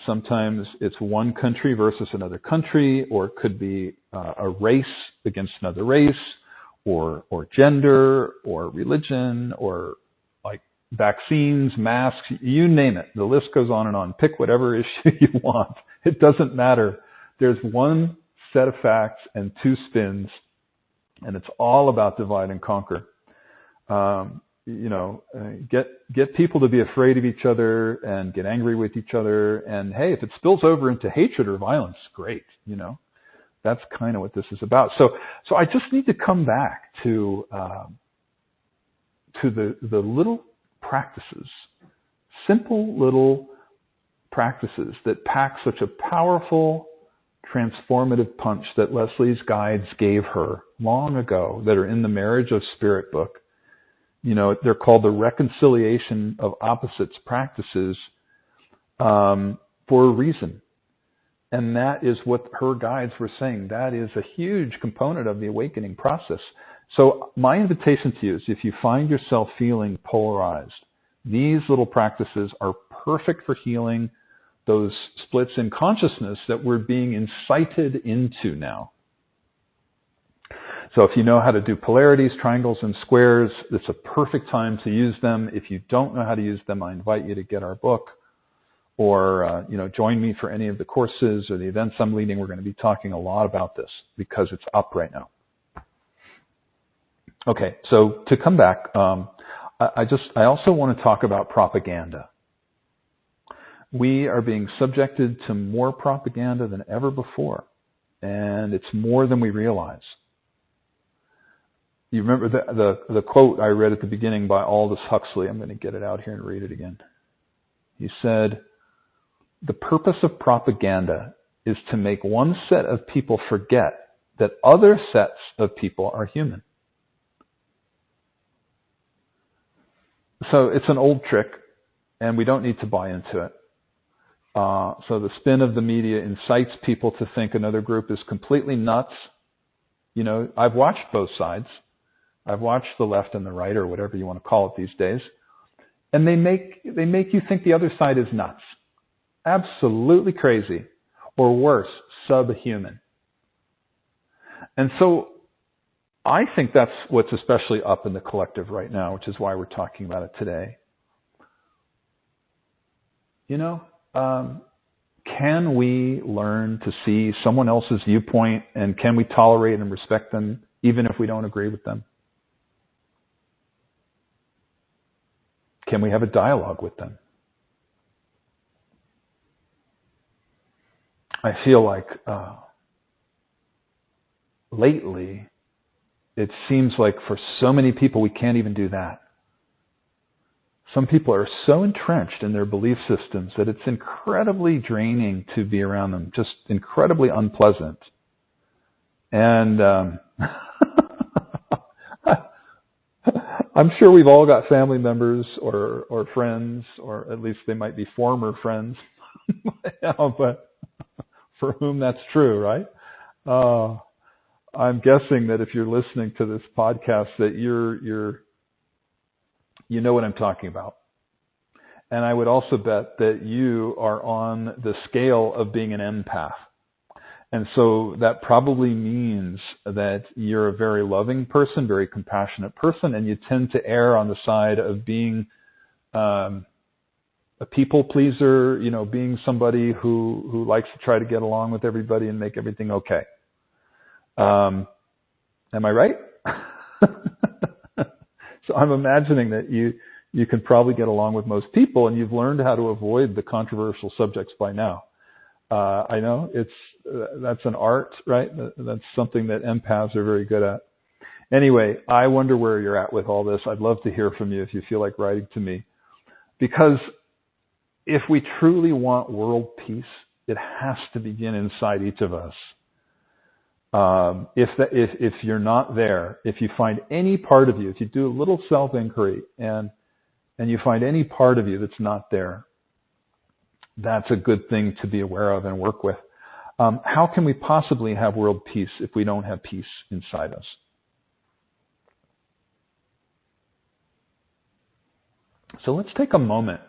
Sometimes it's one country versus another country, or it could be a race against another race, or gender, or religion, or like vaccines, masks, you name it. The list goes on and on. Pick whatever issue you want. It doesn't matter. There's one set of facts and two spins, and it's all about divide and conquer. Get people to be afraid of each other and get angry with each other. And hey, if it spills over into hatred or violence, great. That's kind of what this is about. So I just need to come back to the little practices, simple little practices that pack such a powerful, transformative punch that Leslie's guides gave her long ago, that are in the Marriage of Spirit book. They're called the reconciliation of opposites practices for a reason. And that is what her guides were saying. That is a huge component of the awakening process. So my invitation to you is, if you find yourself feeling polarized, these little practices are perfect for healing those splits in consciousness that we're being incited into now. So if you know how to do polarities, triangles, and squares, it's a perfect time to use them. If you don't know how to use them, I invite you to get our book or join me for any of the courses or the events I'm leading. We're going to be talking a lot about this because it's up right now. Okay, so to come back, I also want to talk about propaganda. We are being subjected to more propaganda than ever before, and it's more than we realize. You remember the quote I read at the beginning by Aldous Huxley? I'm going to get it out here and read it again. He said, "The purpose of propaganda is to make one set of people forget that other sets of people are human." So it's an old trick, and we don't need to buy into it. So the spin of the media incites people to think another group is completely nuts. I've watched both sides. I've watched the left and the right, or whatever you want to call it these days. And they make you think the other side is nuts. Absolutely crazy. Or worse, subhuman. And so I think that's what's especially up in the collective right now, which is why we're talking about it today. Can we learn to see someone else's viewpoint, and can we tolerate and respect them even if we don't agree with them? Can we have a dialogue with them? I feel like lately it seems like for so many people we can't even do that. Some people are so entrenched in their belief systems that it's incredibly draining to be around them, just incredibly unpleasant. And I'm sure we've all got family members or friends, or at least they might be former friends, but for whom that's true, right? I'm guessing that if you're listening to this podcast that you know what I'm talking about. And I would also bet that you are on the scale of being an empath. And so that probably means that you're a very loving person, very compassionate person, and you tend to err on the side of being a people pleaser, being somebody who likes to try to get along with everybody and make everything okay. Am I right? So I'm imagining that you can probably get along with most people, and you've learned how to avoid the controversial subjects by now. I know that's an art, right? That's something that empaths are very good at. Anyway, I wonder where you're at with all this. I'd love to hear from you if you feel like writing to me. Because if we truly want world peace, it has to begin inside each of us. If you're not there, if you find any part of you, if you do a little self-inquiry and you find any part of you that's not there, that's a good thing to be aware of and work with. How can we possibly have world peace if we don't have peace inside us? So let's take a moment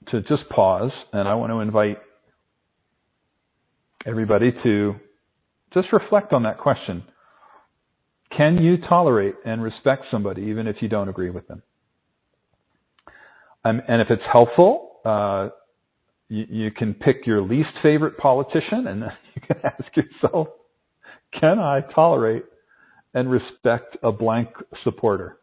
to just pause, and I want to invite everybody to just reflect on that question. Can you tolerate and respect somebody even if you don't agree with them? And if it's helpful, you can pick your least favorite politician, and then you can ask yourself, can I tolerate and respect a blank supporter?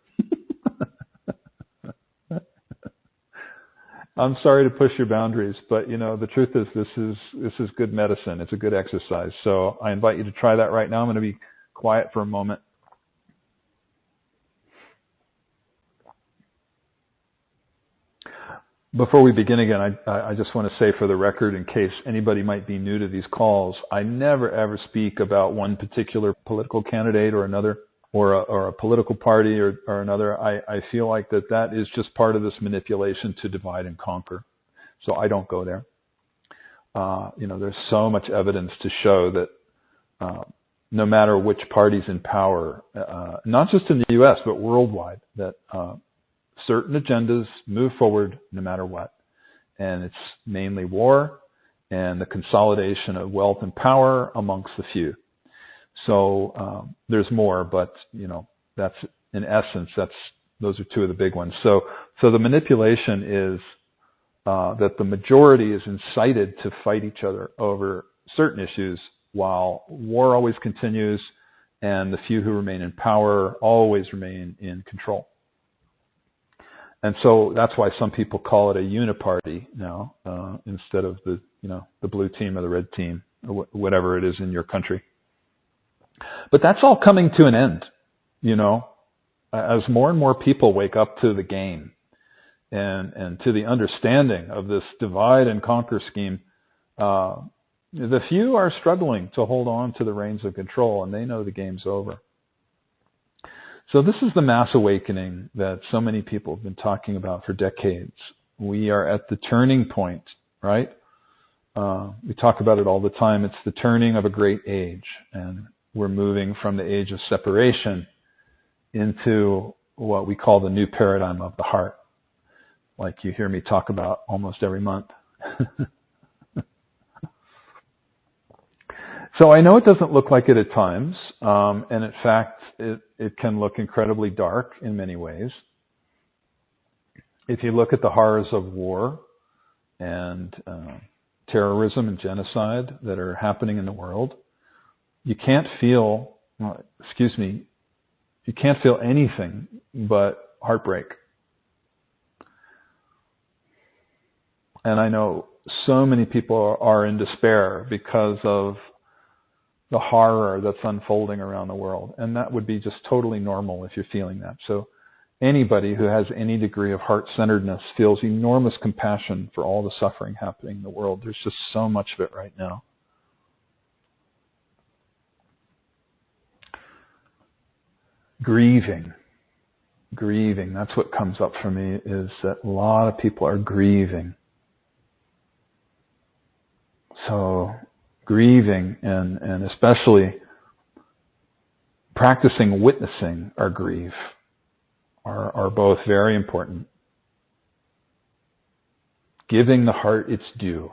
I'm sorry to push your boundaries, but the truth is this is good medicine. It's a good exercise. So I invite you to try that right now. I'm going to be quiet for a moment. Before we begin again, I just want to say for the record, in case anybody might be new to these calls, I never ever speak about one particular political candidate or another, or a political party or another. I feel like that is just part of this manipulation to divide and conquer. So I don't go there. There's so much evidence to show that no matter which party's in power, not just in the U.S., but worldwide, that certain agendas move forward no matter what. And it's mainly war and the consolidation of wealth and power amongst the few. So there's more, but that's in essence, those are two of the big ones. So the manipulation is that the majority is incited to fight each other over certain issues, while war always continues, and the few who remain in power always remain in control. And so that's why some people call it a uniparty now, instead of the blue team or the red team, or whatever it is in your country. But that's all coming to an end, as more and more people wake up to the game and to the understanding of this divide and conquer scheme. The few are struggling to hold on to the reins of control, and they know the game's over. So this is the mass awakening that so many people have been talking about for decades. We are at the turning point, right? We talk about it all the time. It's the turning of a great age, and we're moving from the age of separation into what we call the new paradigm of the heart, like you hear me talk about almost every month. So I know it doesn't look like it at times, and in fact, it can look incredibly dark in many ways. If you look at the horrors of war and terrorism and genocide that are happening in the world, you can't feel anything but heartbreak. And I know so many people are in despair because of the horror that's unfolding around the world. And that would be just totally normal if you're feeling that. So anybody who has any degree of heart-centeredness feels enormous compassion for all the suffering happening in the world. There's just so much of it right now. Grieving, that's what comes up for me, is that a lot of people are grieving. So grieving and especially practicing witnessing our grief are both very important. Giving the heart its due,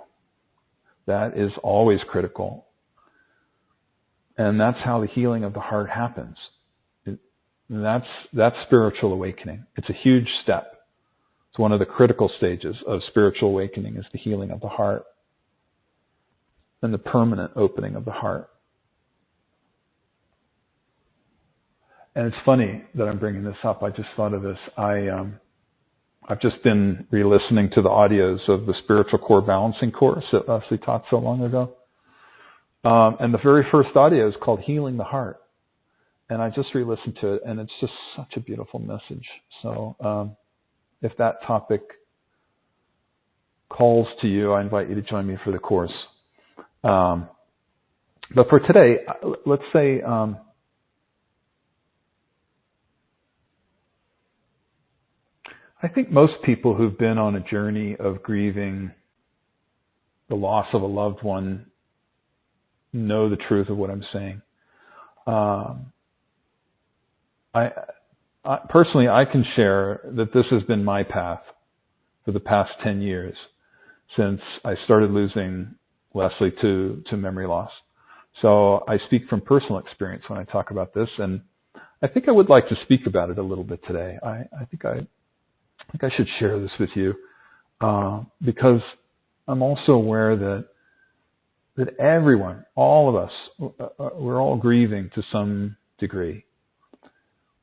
that is always critical. And that's how the healing of the heart happens. That's spiritual awakening. It's a huge step. It's one of the critical stages of spiritual awakening, is the healing of the heart and the permanent opening of the heart. And it's funny that I'm bringing this up. I just thought of this. I've just been re-listening to the audios of the Spiritual Core Balancing course that Leslie taught so long ago. And the very first audio is called Healing the Heart. And I just re-listened to it, and it's just such a beautiful message. So if that topic calls to you, I invite you to join me for the course. But for today, let's say I think most people who've been on a journey of grieving the loss of a loved one know the truth of what I'm saying. I personally, I can share that this has been my path for the past 10 years since I started losing Leslie to memory loss. So I speak from personal experience when I talk about this, and I think I would like to speak about it a little bit today. I think I should share this with you because I'm also aware that everyone, all of us, we're all grieving to some degree.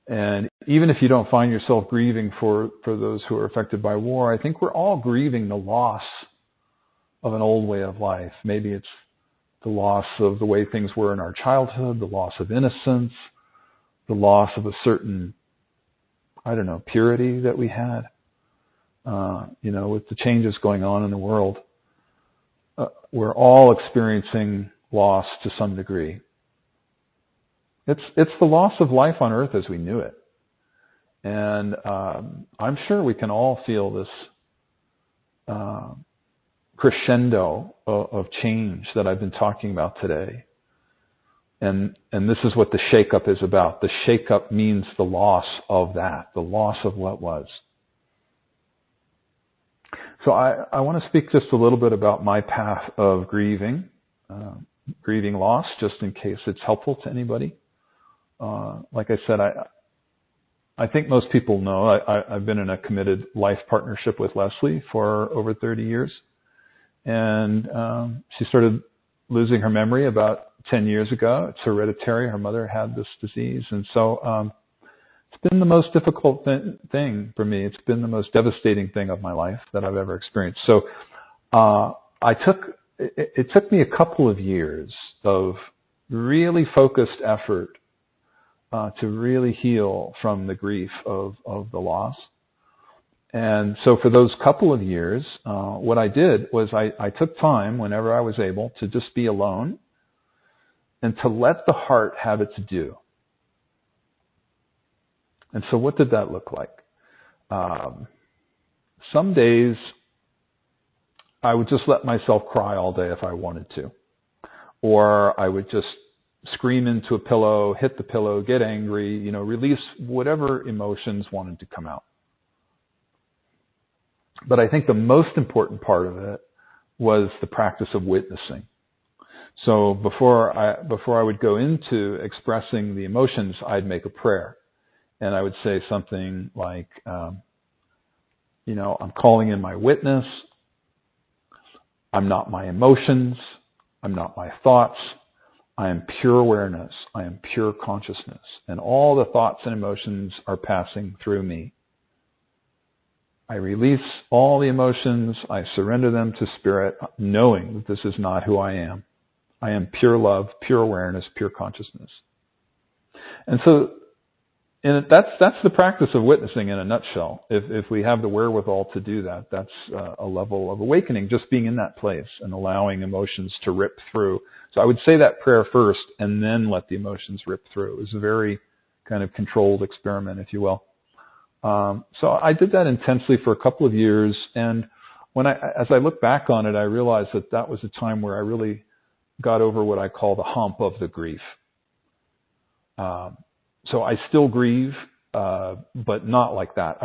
And even if you don't find yourself grieving for those who are affected by war, I think we're all grieving the loss of an old way of life. Maybe it's the loss of the way things were in our childhood, the loss of innocence, the loss of a certain, purity that we had. With the changes going on in the world, we're all experiencing loss to some degree. It's the loss of life on earth as we knew it. And I'm sure we can all feel this crescendo of change that I've been talking about today. And this is what the shake-up is about. The shake-up means the loss of that, the loss of what was. So I want to speak just a little bit about my path of grieving. grieving loss, just in case it's helpful to anybody. Like I said, I think most people know I've been in a committed life partnership with Leslie for over 30 years. And she started losing her memory about 10 years ago. It's hereditary. Her mother had this disease. And so it's been the most difficult thing for me. It's been the most devastating thing of my life that I've ever experienced. So it took me a couple of years of really focused effort to really heal from the grief of the loss. And so for those couple of years, what I did was I took time whenever I was able to just be alone and to let the heart have its due. And so what did that look like? Some days I would just let myself cry all day if I wanted to. Or I would just scream into a pillow, hit the pillow, get angry, release whatever emotions wanted to come out. But I think the most important part of it was the practice of witnessing. So before I would go into expressing the emotions, I'd make a prayer. And I would say something like, I'm calling in my witness. I'm not my emotions. I'm not my thoughts. I am pure awareness. I am pure consciousness. And all the thoughts and emotions are passing through me. I release all the emotions. I surrender them to Spirit, knowing that this is not who I am. I am pure love, pure awareness, pure consciousness. And so that's the practice of witnessing in a nutshell. If we have the wherewithal to do that, that's a level of awakening, just being in that place and allowing emotions to rip through. So I would say that prayer first and then let the emotions rip through. It was a very kind of controlled experiment, if you will. So I did that intensely for a couple of years, and as I look back on it, I realized that was a time where I really got over what I call the hump of the grief. So I still grieve, but not like that.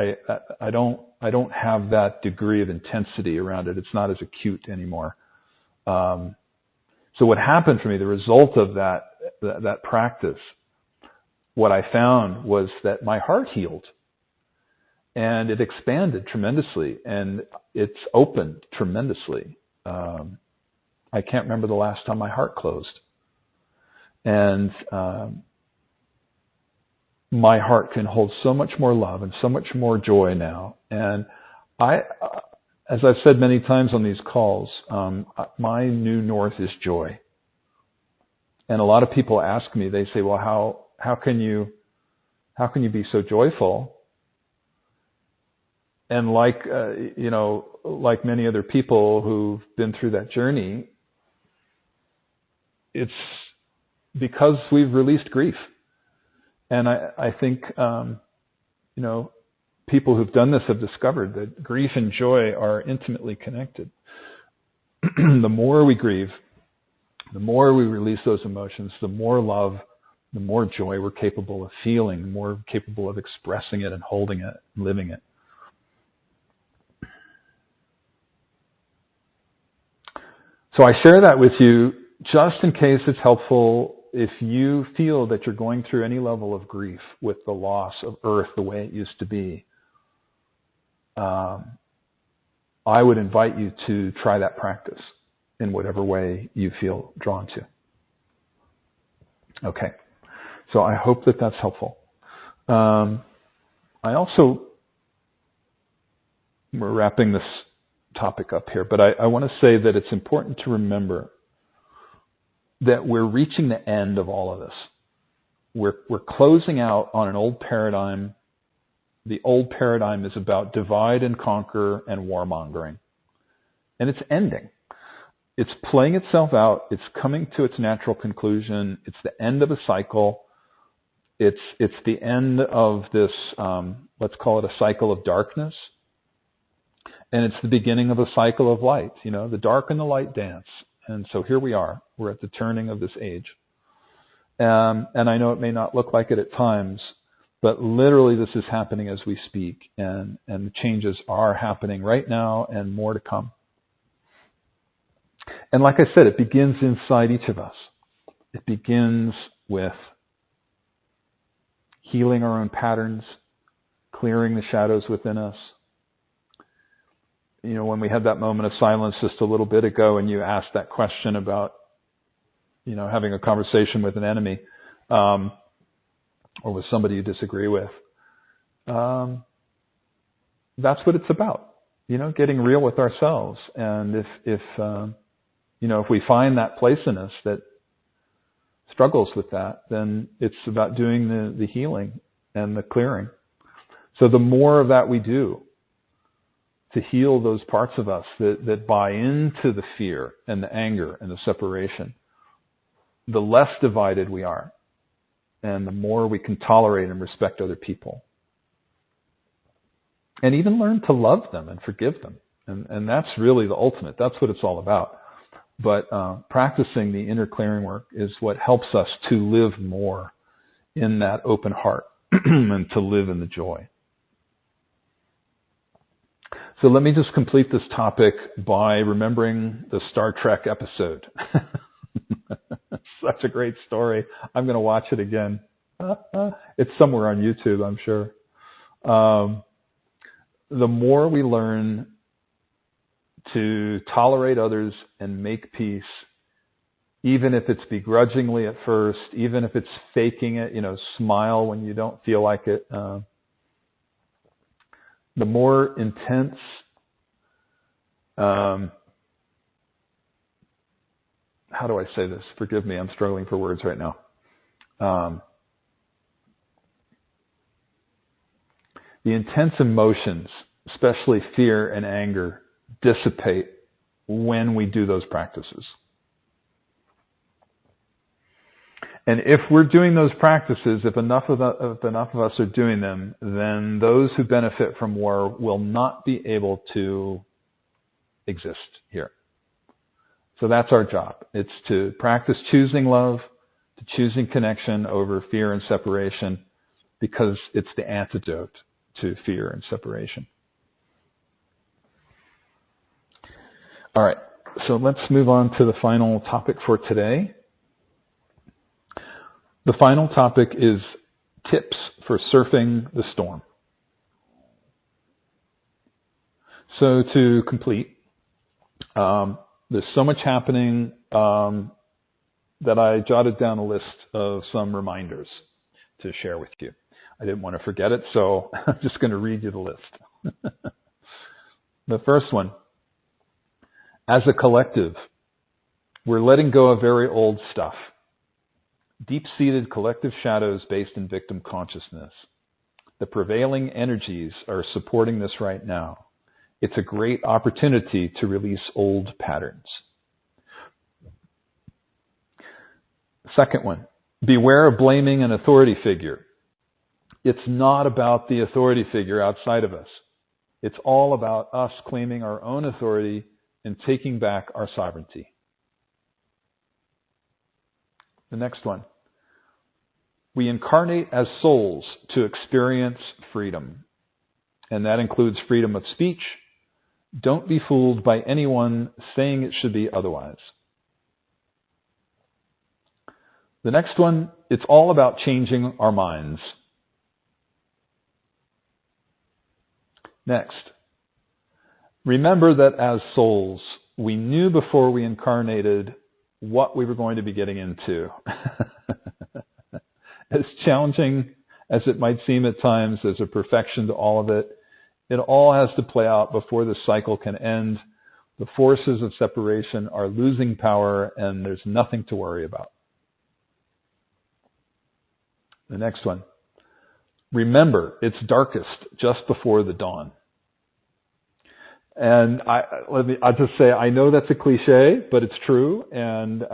I don't have that degree of intensity around it. It's not as acute anymore. So what happened for me, the result of that practice, what I found was that my heart healed. And it expanded tremendously, and it's opened tremendously. I can't remember the last time my heart closed. And my heart can hold so much more love and so much more joy now. And as I've said many times on these calls, my new north is joy. And a lot of people ask me, they say, well, how can you be so joyful? And like many other people who've been through that journey, it's because we've released grief. And I think, people who've done this have discovered that grief and joy are intimately connected. The more we grieve, the more we release those emotions, the more love, the more joy we're capable of feeling, the more capable of expressing it and holding it and living it. So I share that with you just in case it's helpful if you feel that you're going through any level of grief with the loss of Earth the way it used to be. I would invite you to try that practice in whatever way you feel drawn to. Okay, so I hope that that's helpful. We're wrapping this topic up here, but I want to say that it's important to remember that we're reaching the end of all of this. We're closing out on an old paradigm. The old paradigm is about divide and conquer and warmongering. And it's ending. It's playing itself out. It's coming to its natural conclusion. It's the end of a cycle. It's the end of this, let's call it a cycle of darkness. And it's the beginning of a cycle of light. The dark and the light dance. And so here we are. We're at the turning of this age. And I know it may not look like it at times, but literally this is happening as we speak. And the changes are happening right now and more to come. And like I said, it begins inside each of us. It begins with healing our own patterns, clearing the shadows within us. You know, when we had that moment of silence just a little bit ago and you asked that question about, you know, having a conversation with an enemy, or with somebody you disagree with, that's what it's about. You know, getting real with ourselves. And if you know, if we find that place in us that struggles with that, then it's about doing the healing and the clearing. So the more of that we do to heal those parts of us that buy into the fear and the anger and the separation, the less divided we are, and the more we can tolerate and respect other people. And even learn to love them and forgive them. And that's really the ultimate. That's what it's all about. But practicing the inner clearing work is what helps us to live more in that open heart and to live in the joy. So let me just complete this topic by remembering the Star Trek episode. Such a great story. I'm going to watch it again. It's somewhere on YouTube, I'm sure. The more we learn to tolerate others and make peace, even if it's begrudgingly at first, even if it's faking it, you know, smile when you don't feel like it, the more intense how do I say this? Forgive me, I'm struggling for words right now. The intense emotions, especially fear and anger, dissipate when we do those practices. And if we're doing those practices, if enough of us are doing them, then those who benefit from war will not be able to exist here. So that's our job. It's to practice choosing love, to choosing connection over fear and separation, because it's the antidote to fear and separation. All right, so let's move on to the final topic for today. The final topic is tips for surfing the storm. So to complete, there's so much happening that I jotted down a list of some reminders to share with you. I didn't want to forget it, so I'm just going to read you the list. The first one, as a collective, we're letting go of very old stuff. Deep-seated collective shadows based in victim consciousness. The prevailing energies are supporting this right now. It's a great opportunity to release old patterns. Second one, beware of blaming an authority figure. It's not about the authority figure outside of us. It's all about us claiming our own authority and taking back our sovereignty. The next one. We incarnate as souls to experience freedom. And that includes freedom of speech. Don't be fooled by anyone saying it should be otherwise. The next one, it's all about changing our minds. Next, remember that as souls, we knew before we incarnated what we were going to be getting into. As challenging as it might seem at times, there's a perfection to all of it. It all has to play out before the cycle can end. The forces of separation are losing power, and there's nothing to worry about. The next one. Remember, it's darkest just before the dawn. And I'll just say, I know that's a cliche, but it's true. And,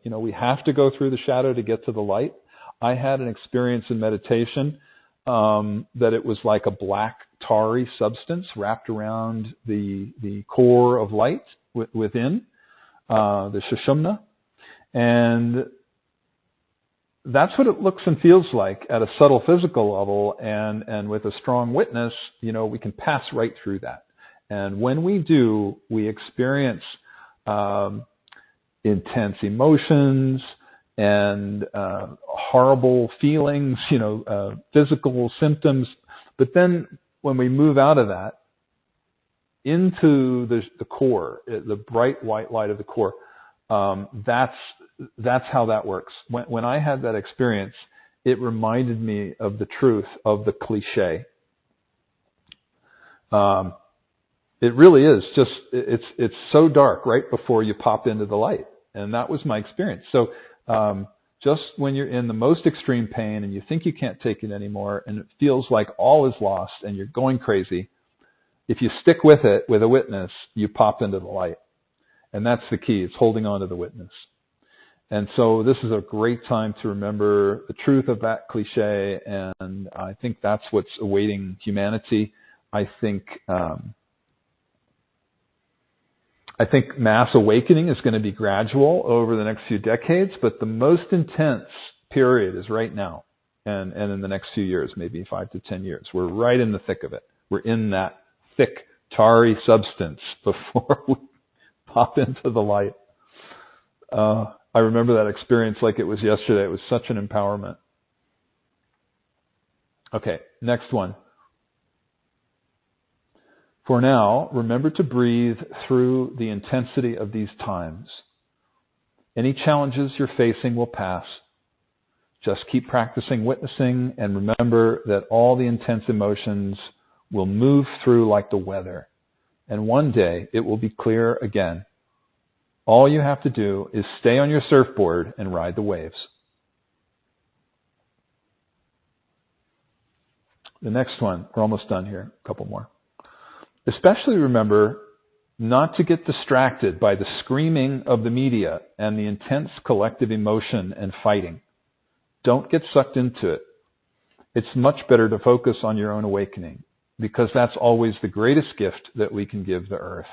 we have to go through the shadow to get to the light. I had an experience in meditation that it was like a black tarry substance wrapped around the core of light within, the Sushumna. And that's what it looks and feels like at a subtle physical level. And with a strong witness, we can pass right through that. And when we do, we experience intense emotions and horrible feelings, physical symptoms. But then when we move out of that into the core, the bright white light of the core, that's how that works. When I had that experience, it reminded me of the truth of the cliche. It really is just, it's so dark right before you pop into the light. And that was my experience. So just when you're in the most extreme pain and you think you can't take it anymore and it feels like all is lost and you're going crazy, if you stick with it with a witness, you pop into the light. And that's the key. It's holding on to the witness. And so this is a great time to remember the truth of that cliche. And I think that's what's awaiting humanity. I think mass awakening is going to be gradual over the next few decades, but the most intense period is right now and in the next few years, maybe 5 to 10 years. We're right in the thick of it. We're in that thick, tarry substance before we pop into the light. I remember that experience like it was yesterday. It was such an empowerment. Okay, next one. For now, remember to breathe through the intensity of these times. Any challenges you're facing will pass. Just keep practicing witnessing and remember that all the intense emotions will move through like the weather. And one day it will be clear again. All you have to do is stay on your surfboard and ride the waves. The next one, we're almost done here, a couple more. Especially remember not to get distracted by the screaming of the media and the intense collective emotion and fighting. Don't get sucked into it. It's much better to focus on your own awakening because that's always the greatest gift that we can give the earth.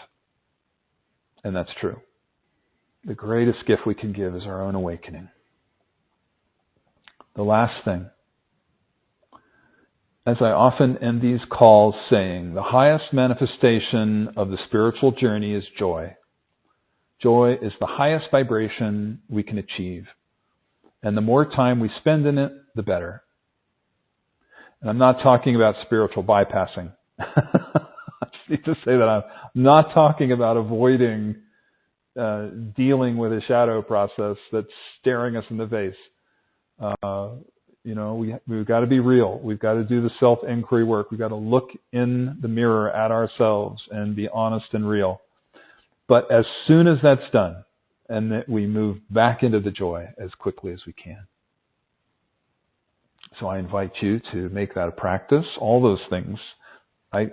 And that's true. The greatest gift we can give is our own awakening. The last thing. As I often end these calls saying, the highest manifestation of the spiritual journey is joy. Joy is the highest vibration we can achieve. And the more time we spend in it, the better. And I'm not talking about spiritual bypassing. I just need to say that I'm not talking about avoiding dealing with a shadow process that's staring us in the face. We've got to be real. We've got to do the self-inquiry work. We've got to look in the mirror at ourselves and be honest and real. But as soon as that's done, and that we move back into the joy as quickly as we can. So I invite you to make that a practice. All those things. I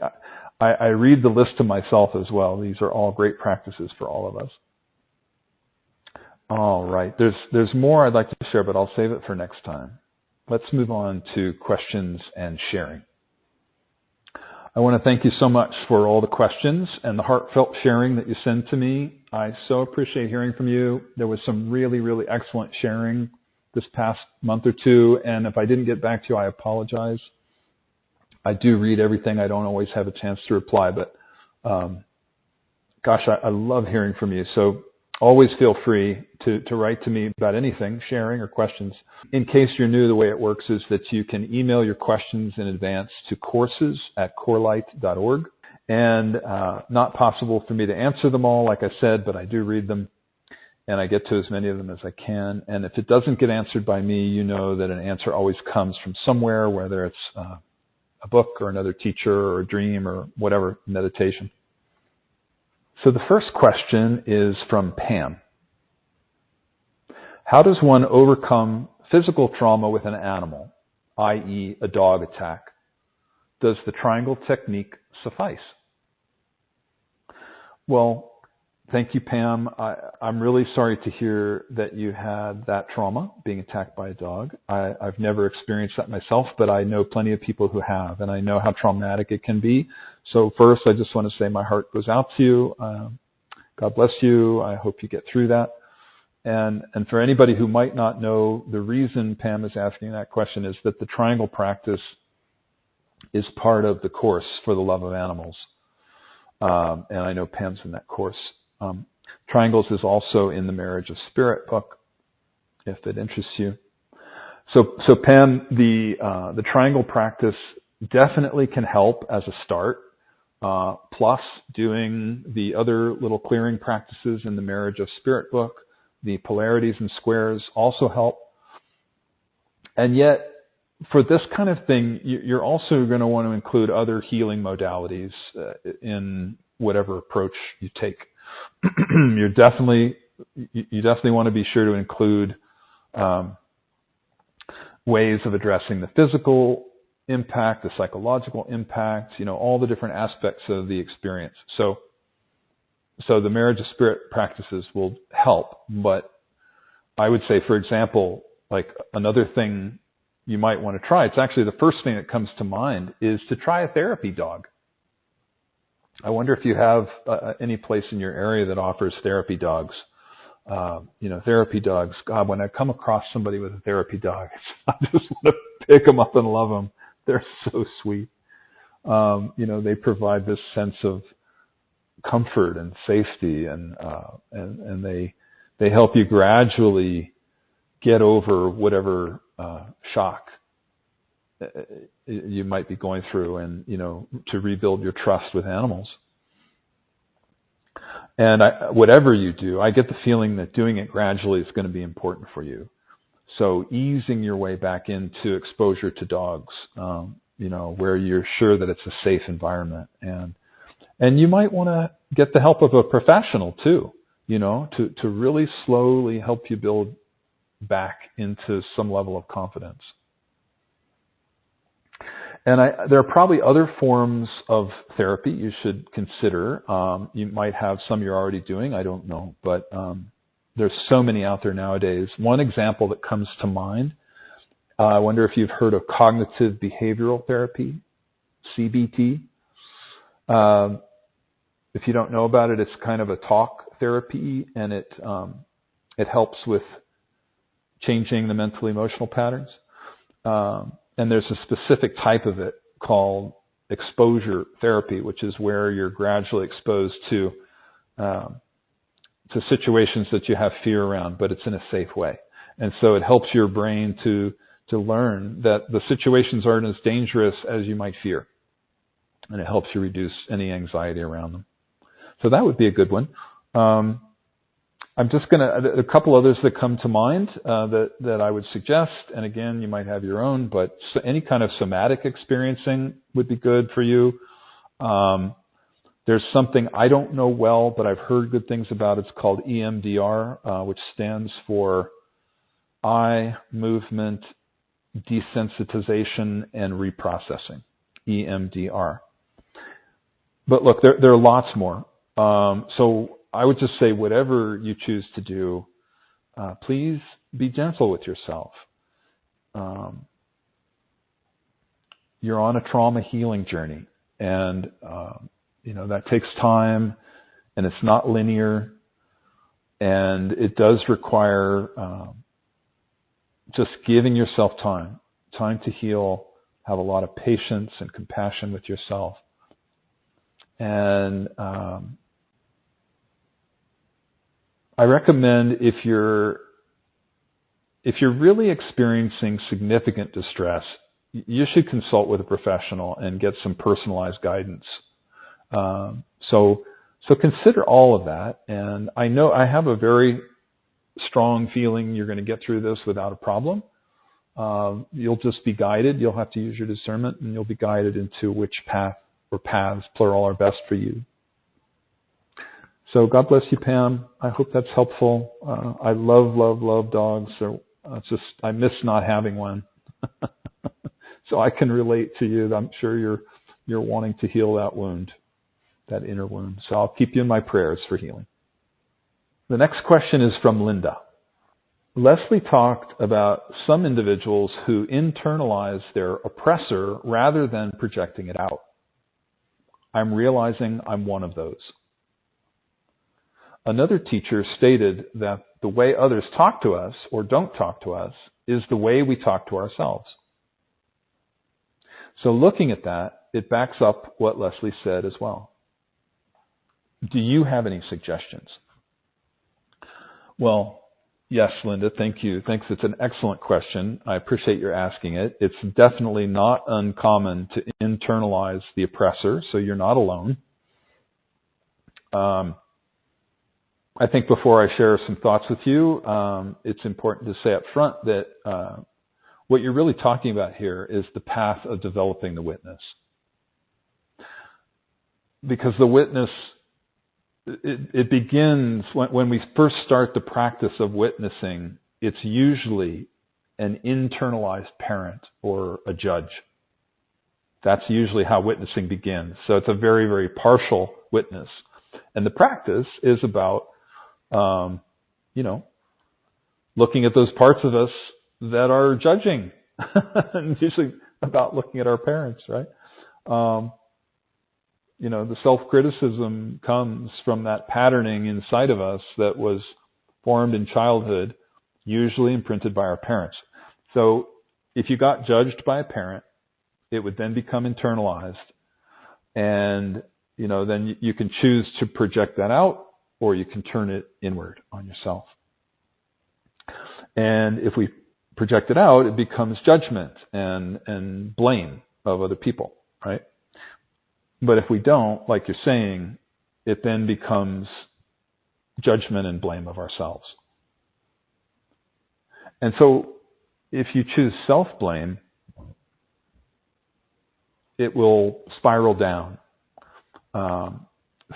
read the list to myself as well. These are all great practices for all of us. All right. There's more I'd like to share, but I'll save it for next time. Let's move on to questions and sharing. I want to thank you so much for all the questions and the heartfelt sharing that you send to me. I so appreciate hearing from you. There was some really, really excellent sharing this past month or two, and if I didn't get back to you, I apologize. I do read everything. I don't always have a chance to reply, but gosh, I love hearing from you. So always feel free to write to me about anything, sharing or questions. In case you're new, the way it works is that you can email your questions in advance to courses@corelight.org. And not possible for me to answer them all, like I said, but I do read them, and I get to as many of them as I can. And if it doesn't get answered by me, you know that an answer always comes from somewhere, whether it's a book or another teacher or a dream or whatever, meditation. So the first question is from Pam. How does one overcome physical trauma with an animal, i.e. a dog attack? Does the triangle technique suffice? Well, thank you, Pam. I'm really sorry to hear that you had that trauma, being attacked by a dog. I've never experienced that myself, but I know plenty of people who have, and I know how traumatic it can be. So first, I just want to say my heart goes out to you. God bless you. I hope you get through that. And for anybody who might not know, the reason Pam is asking that question is that the triangle practice is part of the course for the love of animals. And I know Pam's in that course. Triangles is also in the Marriage of Spirit book, if it interests you. So Pam, the triangle practice definitely can help as a start. Plus doing the other little clearing practices in the Marriage of Spirit book, the polarities and squares also help. And yet, for this kind of thing, you're also going to want to include other healing modalities in whatever approach you take. You definitely want to be sure to include ways of addressing the physical impact, the psychological impact, all the different aspects of the experience. So the Marriage of Spirit practices will help, but I would say, for example, like another thing you might want to try, it's actually the first thing that comes to mind, is to try a therapy dog. I wonder if you have any place in your area that offers therapy dogs. Therapy dogs, God, when I come across somebody with a therapy dog, I just want to pick them up and love them. They're so sweet. They provide this sense of comfort and safety, and they help you gradually get over whatever shock you might be going through, and to rebuild your trust with animals. And whatever you do, I get the feeling that doing it gradually is going to be important for you. So easing your way back into exposure to dogs, where you're sure that it's a safe environment, and you might want to get the help of a professional too, to really slowly help you build back into some level of confidence. And there are probably other forms of therapy you should consider. You might have some you're already doing, I don't know, but there's so many out there nowadays. One example that comes to mind, I wonder if you've heard of cognitive behavioral therapy, CBT. If you don't know about it, it's kind of a talk therapy, and it helps with changing the mental emotional patterns. And there's a specific type of it called exposure therapy, which is where you're gradually exposed to situations that you have fear around, but it's in a safe way. And so it helps your brain to learn that the situations aren't as dangerous as you might fear. And it helps you reduce any anxiety around them. So that would be a good one. I'm just a couple others that come to mind that I would suggest. And again, you might have your own, but any kind of somatic experiencing would be good for you. There's something I don't know well, but I've heard good things about. It's called EMDR, which stands for Eye Movement Desensitization and Reprocessing, EMDR. But look, there are lots more. So I would just say whatever you choose to do, please be gentle with yourself. You're on a trauma healing journey, and that takes time, and it's not linear, and it does require just giving yourself time to heal, have a lot of patience and compassion with yourself. And I recommend if you're really experiencing significant distress, you should consult with a professional and get some personalized guidance. So consider all of that. And I know I have a very strong feeling you're going to get through this without a problem. You'll just be guided. You'll have to use your discernment, and you'll be guided into which path or paths, plural, are best for you. So God bless you, Pam. I hope that's helpful. I love dogs. So I miss not having one. So I can relate to you. I'm sure you're wanting to heal that wound, that inner wound. So I'll keep you in my prayers for healing. The next question is from Linda. Leslie talked about some individuals who internalize their oppressor rather than projecting it out. I'm realizing I'm one of those. Another teacher stated that the way others talk to us or don't talk to us is the way we talk to ourselves. So looking at that, it backs up what Leslie said as well. Do you have any suggestions? Well, yes, Linda, thank you. Thanks. It's an excellent question. I appreciate your asking it. It's definitely not uncommon to internalize the oppressor, so you're not alone. I think before I share some thoughts with you, it's important to say up front that what you're really talking about here is the path of developing the witness. Because the witness, it begins when we first start the practice of witnessing, it's usually an internalized parent or a judge. That's usually how witnessing begins. So it's a very, very partial witness. And the practice is about, looking at those parts of us that are judging. And it's usually about looking at our parents, right? The self-criticism comes from that patterning inside of us that was formed in childhood, usually imprinted by our parents. So if you got judged by a parent, it would then become internalized. And, then you can choose to project that out, or you can turn it inward on yourself. And if we project it out, it becomes judgment and blame of other people, right? But if we don't, like you're saying, it then becomes judgment and blame of ourselves. And so if you choose self-blame, it will spiral down.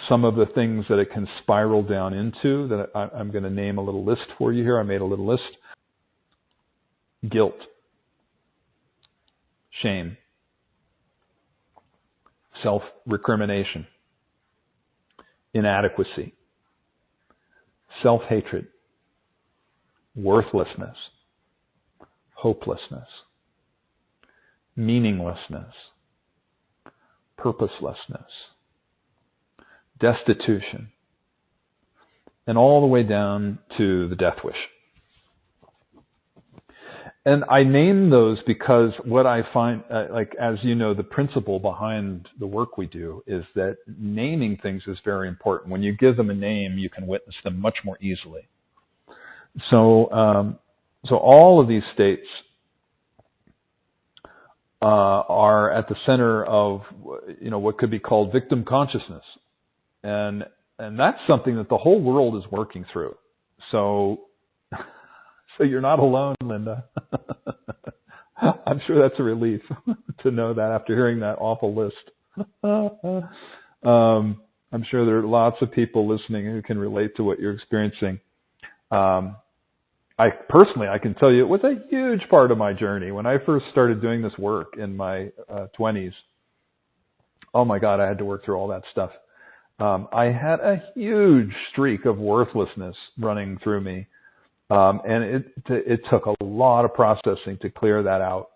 Some of the things that it can spiral down into, that I'm going to name a little list for you here. I made a little list. Guilt, shame, self-recrimination, inadequacy, self-hatred, worthlessness, hopelessness, meaninglessness, purposelessness, destitution, and all the way down to the death wish. And I name those because what I find, as you know, the principle behind the work we do is that naming things is very important. When you give them a name, you can witness them much more easily. So all of these states are at the center of, what could be called victim consciousness. And that's something that the whole world is working through. So you're not alone, Linda. I'm sure that's a relief to know that after hearing that awful list. I'm sure there are lots of people listening who can relate to what you're experiencing. I can tell you it was a huge part of my journey. When I first started doing this work in my 20s, oh my God, I had to work through all that stuff. I had a huge streak of worthlessness running through me. And it took a lot of processing to clear that out.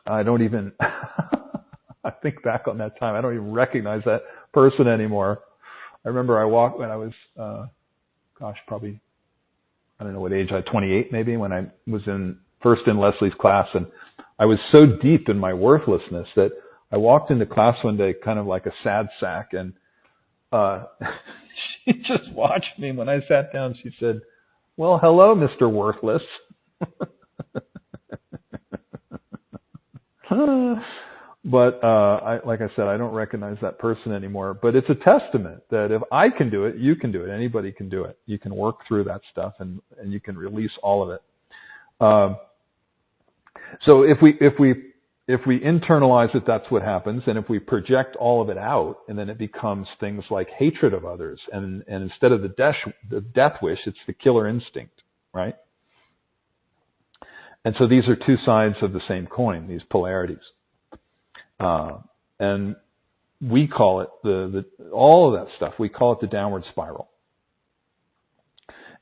I don't even, I think back on that time, I don't even recognize that person anymore. I remember I walked when I was, probably, I don't know what age, I was 28 maybe, when I was first in Leslie's class, and I was so deep in my worthlessness that I walked into class one day kind of like a sad sack, and she just watched me. When I sat down, she said, "Well, hello, Mr. Worthless." But like I said, I don't recognize that person anymore. But it's a testament that if I can do it, you can do it. Anybody can do it. You can work through that stuff, and you can release all of it. So if we internalize it, that's what happens. And if we project all of it out, and then it becomes things like hatred of others. And instead of the death wish, it's the killer instinct, right? And so these are two sides of the same coin, these polarities. And we call it all of that stuff, we call it the downward spiral.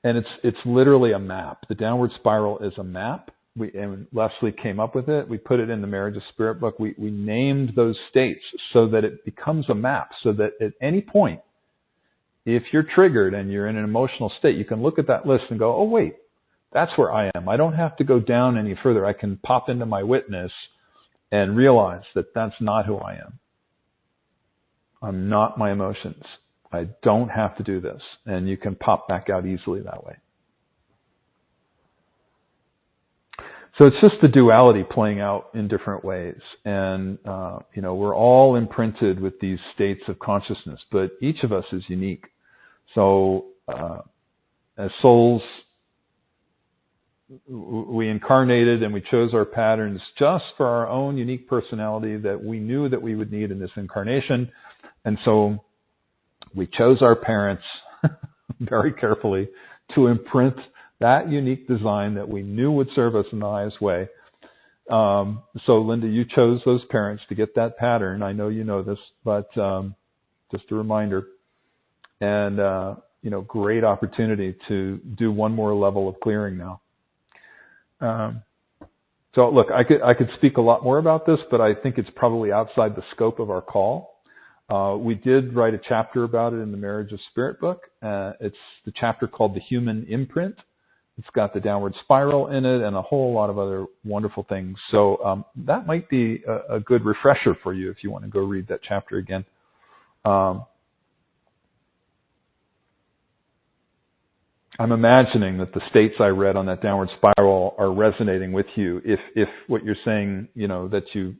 And it's literally a map. The downward spiral is a map. And Leslie came up with it. We put it in the Marriage of Spirit book. We named those states so that it becomes a map, so that at any point, if you're triggered and you're in an emotional state, you can look at that list and go, oh, wait, that's where I am. I don't have to go down any further. I can pop into my witness and realize that that's not who I am. I'm not my emotions. I don't have to do this. And you can pop back out easily that way. So it's just the duality playing out in different ways. And, we're all imprinted with these states of consciousness, but each of us is unique. So as souls, we incarnated and we chose our patterns just for our own unique personality that we knew that we would need in this incarnation. And so we chose our parents very carefully to imprint that unique design that we knew would serve us in the highest way. So Linda, you chose those parents to get that pattern. I know you know this, but just a reminder. And, great opportunity to do one more level of clearing now. So look, I could speak a lot more about this, but I think it's probably outside the scope of our call. We did write a chapter about it in the Marriage of Spirit book. It's the chapter called The Human Imprint. It's got the downward spiral in it and a whole lot of other wonderful things. So that might be a good refresher for you if you want to go read that chapter again. I'm imagining that the states I read on that downward spiral are resonating with you. If what you're saying, that you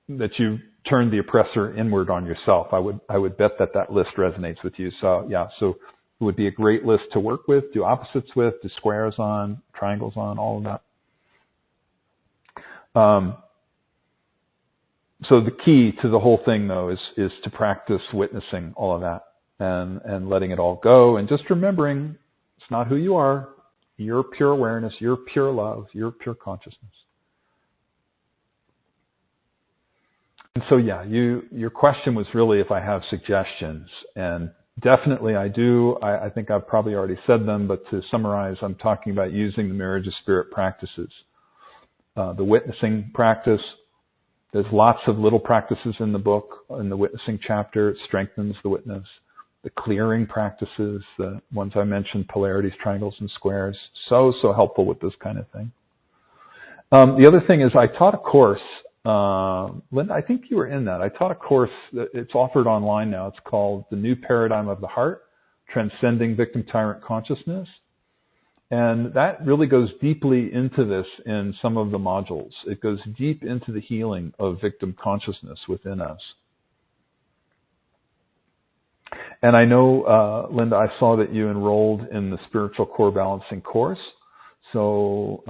that you turned the oppressor inward on yourself, I would bet that list resonates with you. So yeah, so it would be a great list to work with, do opposites with, do squares on, triangles on, all of that. So the key to the whole thing, though, is to practice witnessing all of that. And letting it all go, and just remembering it's not who you are. You're pure awareness, you're pure love, you're pure consciousness. And so yeah, your question was really if I have suggestions, and definitely I do. I think I've probably already said them, but to summarize, I'm talking about using the Marriage of Spirit practices. The witnessing practice, there's lots of little practices in the book. In the witnessing chapter, it strengthens the witness. The clearing practices, the ones I mentioned, polarities, triangles, and squares, so helpful with this kind of thing. The other thing is I taught a course, Linda, I think you were in that. I taught a course, it's offered online now. It's called The New Paradigm of the Heart, Transcending Victim Tyrant Consciousness. And that really goes deeply into this in some of the modules. It goes deep into the healing of victim consciousness within us. And I know, Linda, I saw that you enrolled in the Spiritual Core Balancing course. So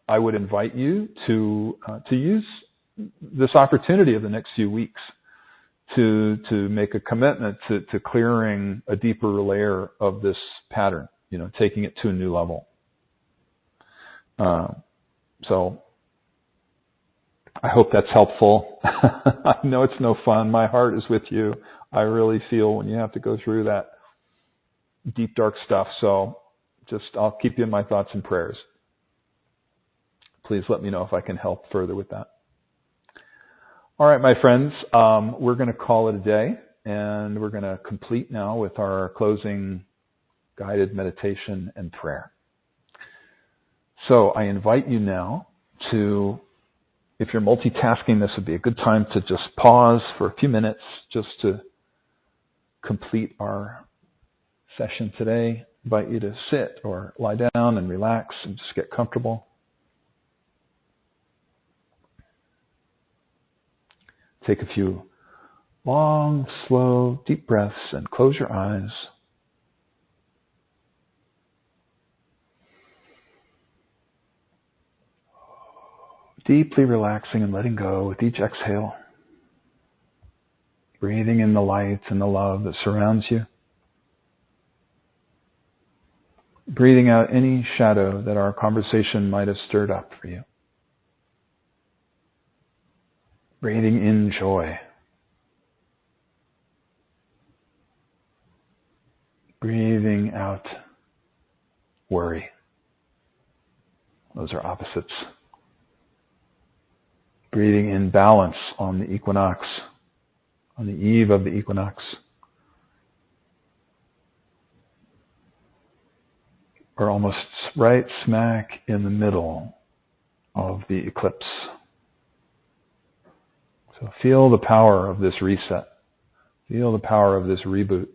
I would invite you to use this opportunity of the next few weeks to make a commitment to clearing a deeper layer of this pattern, taking it to a new level. So I hope that's helpful. I know it's no fun. My heart is with you. I really feel when you have to go through that deep, dark stuff. So I'll keep you in my thoughts and prayers. Please let me know if I can help further with that. All right, my friends, we're going to call it a day, and we're going to complete now with our closing guided meditation and prayer. So I invite you now to, if you're multitasking, this would be a good time to just pause for a few minutes just to complete our session today. I invite you to sit or lie down and relax and just get comfortable. Take a few long, slow, deep breaths and close your eyes. Deeply relaxing and letting go with each exhale. Breathing in the light and the love that surrounds you. Breathing out any shadow that our conversation might have stirred up for you. Breathing in joy. Breathing out worry. Those are opposites. Breathing in balance on the equinox, on the eve of the equinox. We're almost right smack in the middle of the eclipse. So feel the power of this reset. Feel the power of this reboot.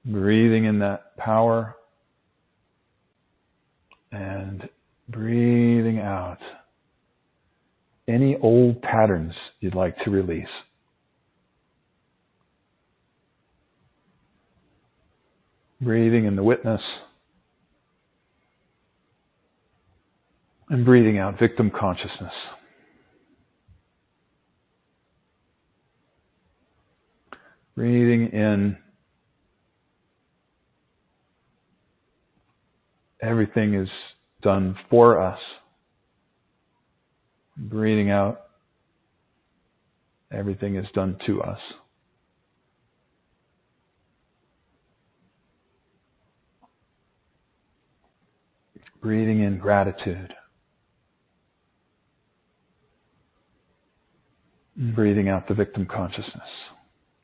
Breathing in that power and breathing out any old patterns you'd like to release. Breathing in the witness and breathing out victim consciousness. Breathing in everything is done for us. Breathing out everything is done to us. Breathing in gratitude. Breathing out the victim consciousness.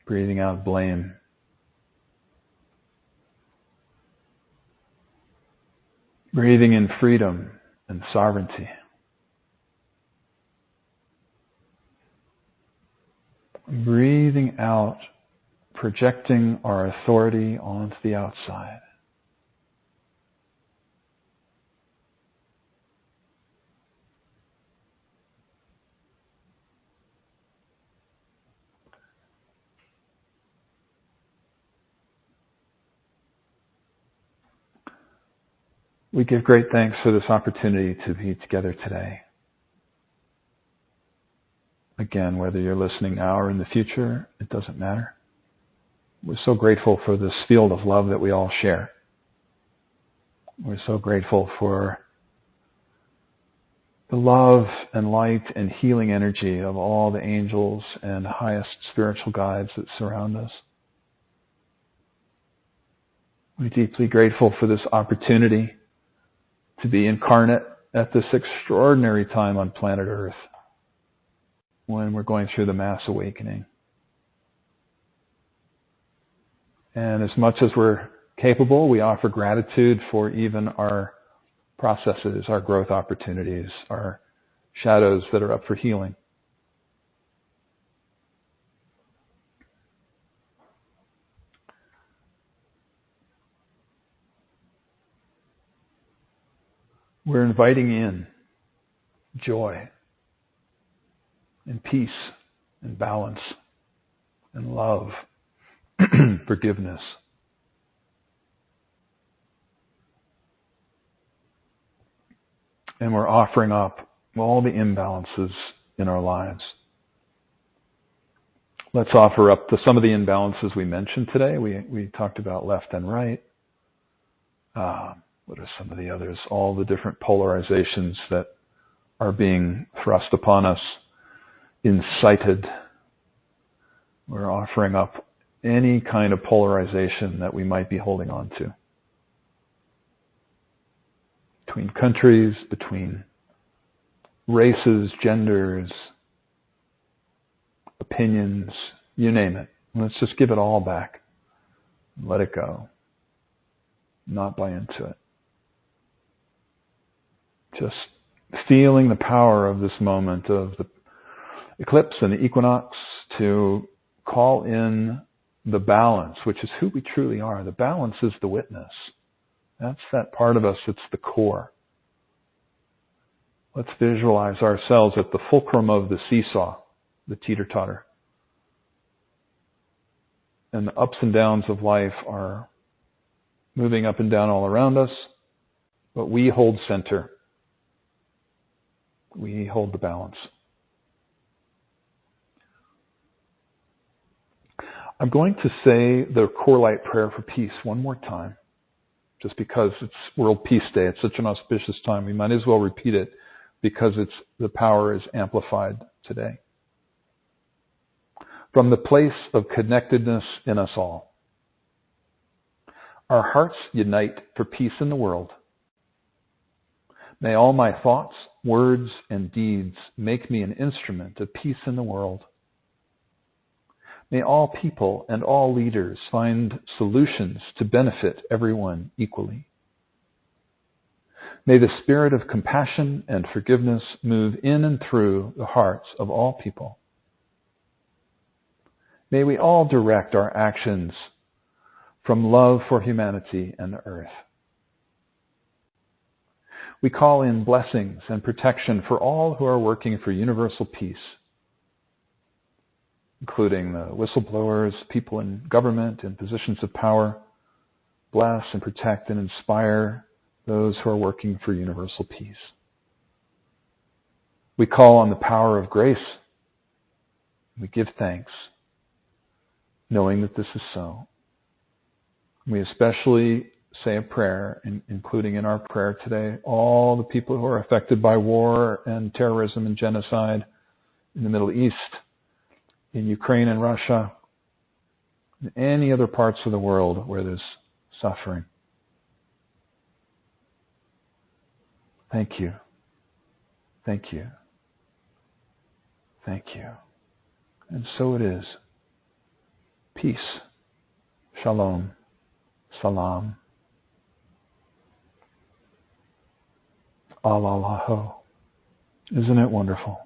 Breathing out blame. Breathing in freedom and sovereignty. Breathing out, projecting our authority onto the outside. We give great thanks for this opportunity to be together today. Again, whether you're listening now or in the future, it doesn't matter. We're so grateful for this field of love that we all share. We're so grateful for the love and light and healing energy of all the angels and highest spiritual guides that surround us. We're deeply grateful for this opportunity to be incarnate at this extraordinary time on planet Earth when we're going through the mass awakening. And as much as we're capable, we offer gratitude for even our processes, our growth opportunities, our shadows that are up for healing. We're inviting in joy and peace and balance and love, forgiveness. And we're offering up all the imbalances in our lives. Let's offer up some of the imbalances we mentioned today. We talked about left and right. What are some of the others? All the different polarizations that are being thrust upon us, incited. We're offering up any kind of polarization that we might be holding on to. Between countries, between races, genders, opinions, you name it. Let's just give it all back. Let it go. Not buy into it. Just feeling the power of this moment of the eclipse and the equinox to call in the balance, which is who we truly are. The balance is the witness. That's that part of us. It's the core. Let's visualize ourselves at the fulcrum of the seesaw, the teeter-totter. And the ups and downs of life are moving up and down all around us, but we hold center. We hold the balance. I'm going to say the CORELIGHT prayer for peace one more time, just because it's World Peace Day. It's such an auspicious time. We might as well repeat it because the power is amplified today. From the place of connectedness in us all, our hearts unite for peace in the world. May all my thoughts, words, and deeds make me an instrument of peace in the world. May all people and all leaders find solutions to benefit everyone equally. May the spirit of compassion and forgiveness move in and through the hearts of all people. May we all direct our actions from love for humanity and the earth. We call in blessings and protection for all who are working for universal peace, including the whistleblowers, people in government and positions of power. Bless and protect and inspire those who are working for universal peace. We call on the power of grace. We give thanks, knowing that this is so. We especially say a prayer, including in our prayer today, all the people who are affected by war and terrorism and genocide in the Middle East, in Ukraine and Russia, in any other parts of the world where there's suffering. Thank you. Thank you. Thank you. And so it is. Peace. Shalom. Salam. Allahu. Isn't it wonderful?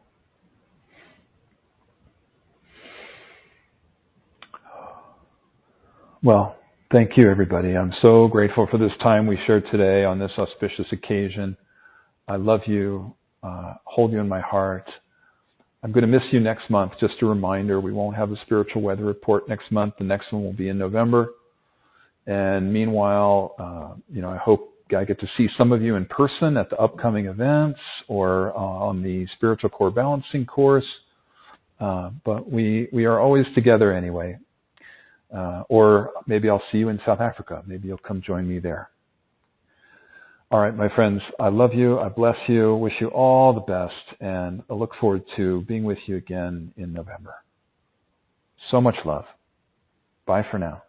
Well, thank you, everybody. I'm so grateful for this time we shared today on this auspicious occasion. I love you. Hold you in my heart. I'm going to miss you next month. Just a reminder, we won't have a spiritual weather report next month. The next one will be in November. And meanwhile, I hope I get to see some of you in person at the upcoming events or on the Spiritual Core Balancing course. But we are always together anyway. Or maybe I'll see you in South Africa. Maybe you'll come join me there. All right, my friends, I love you. I bless you. Wish you all the best. And I look forward to being with you again in November. So much love. Bye for now.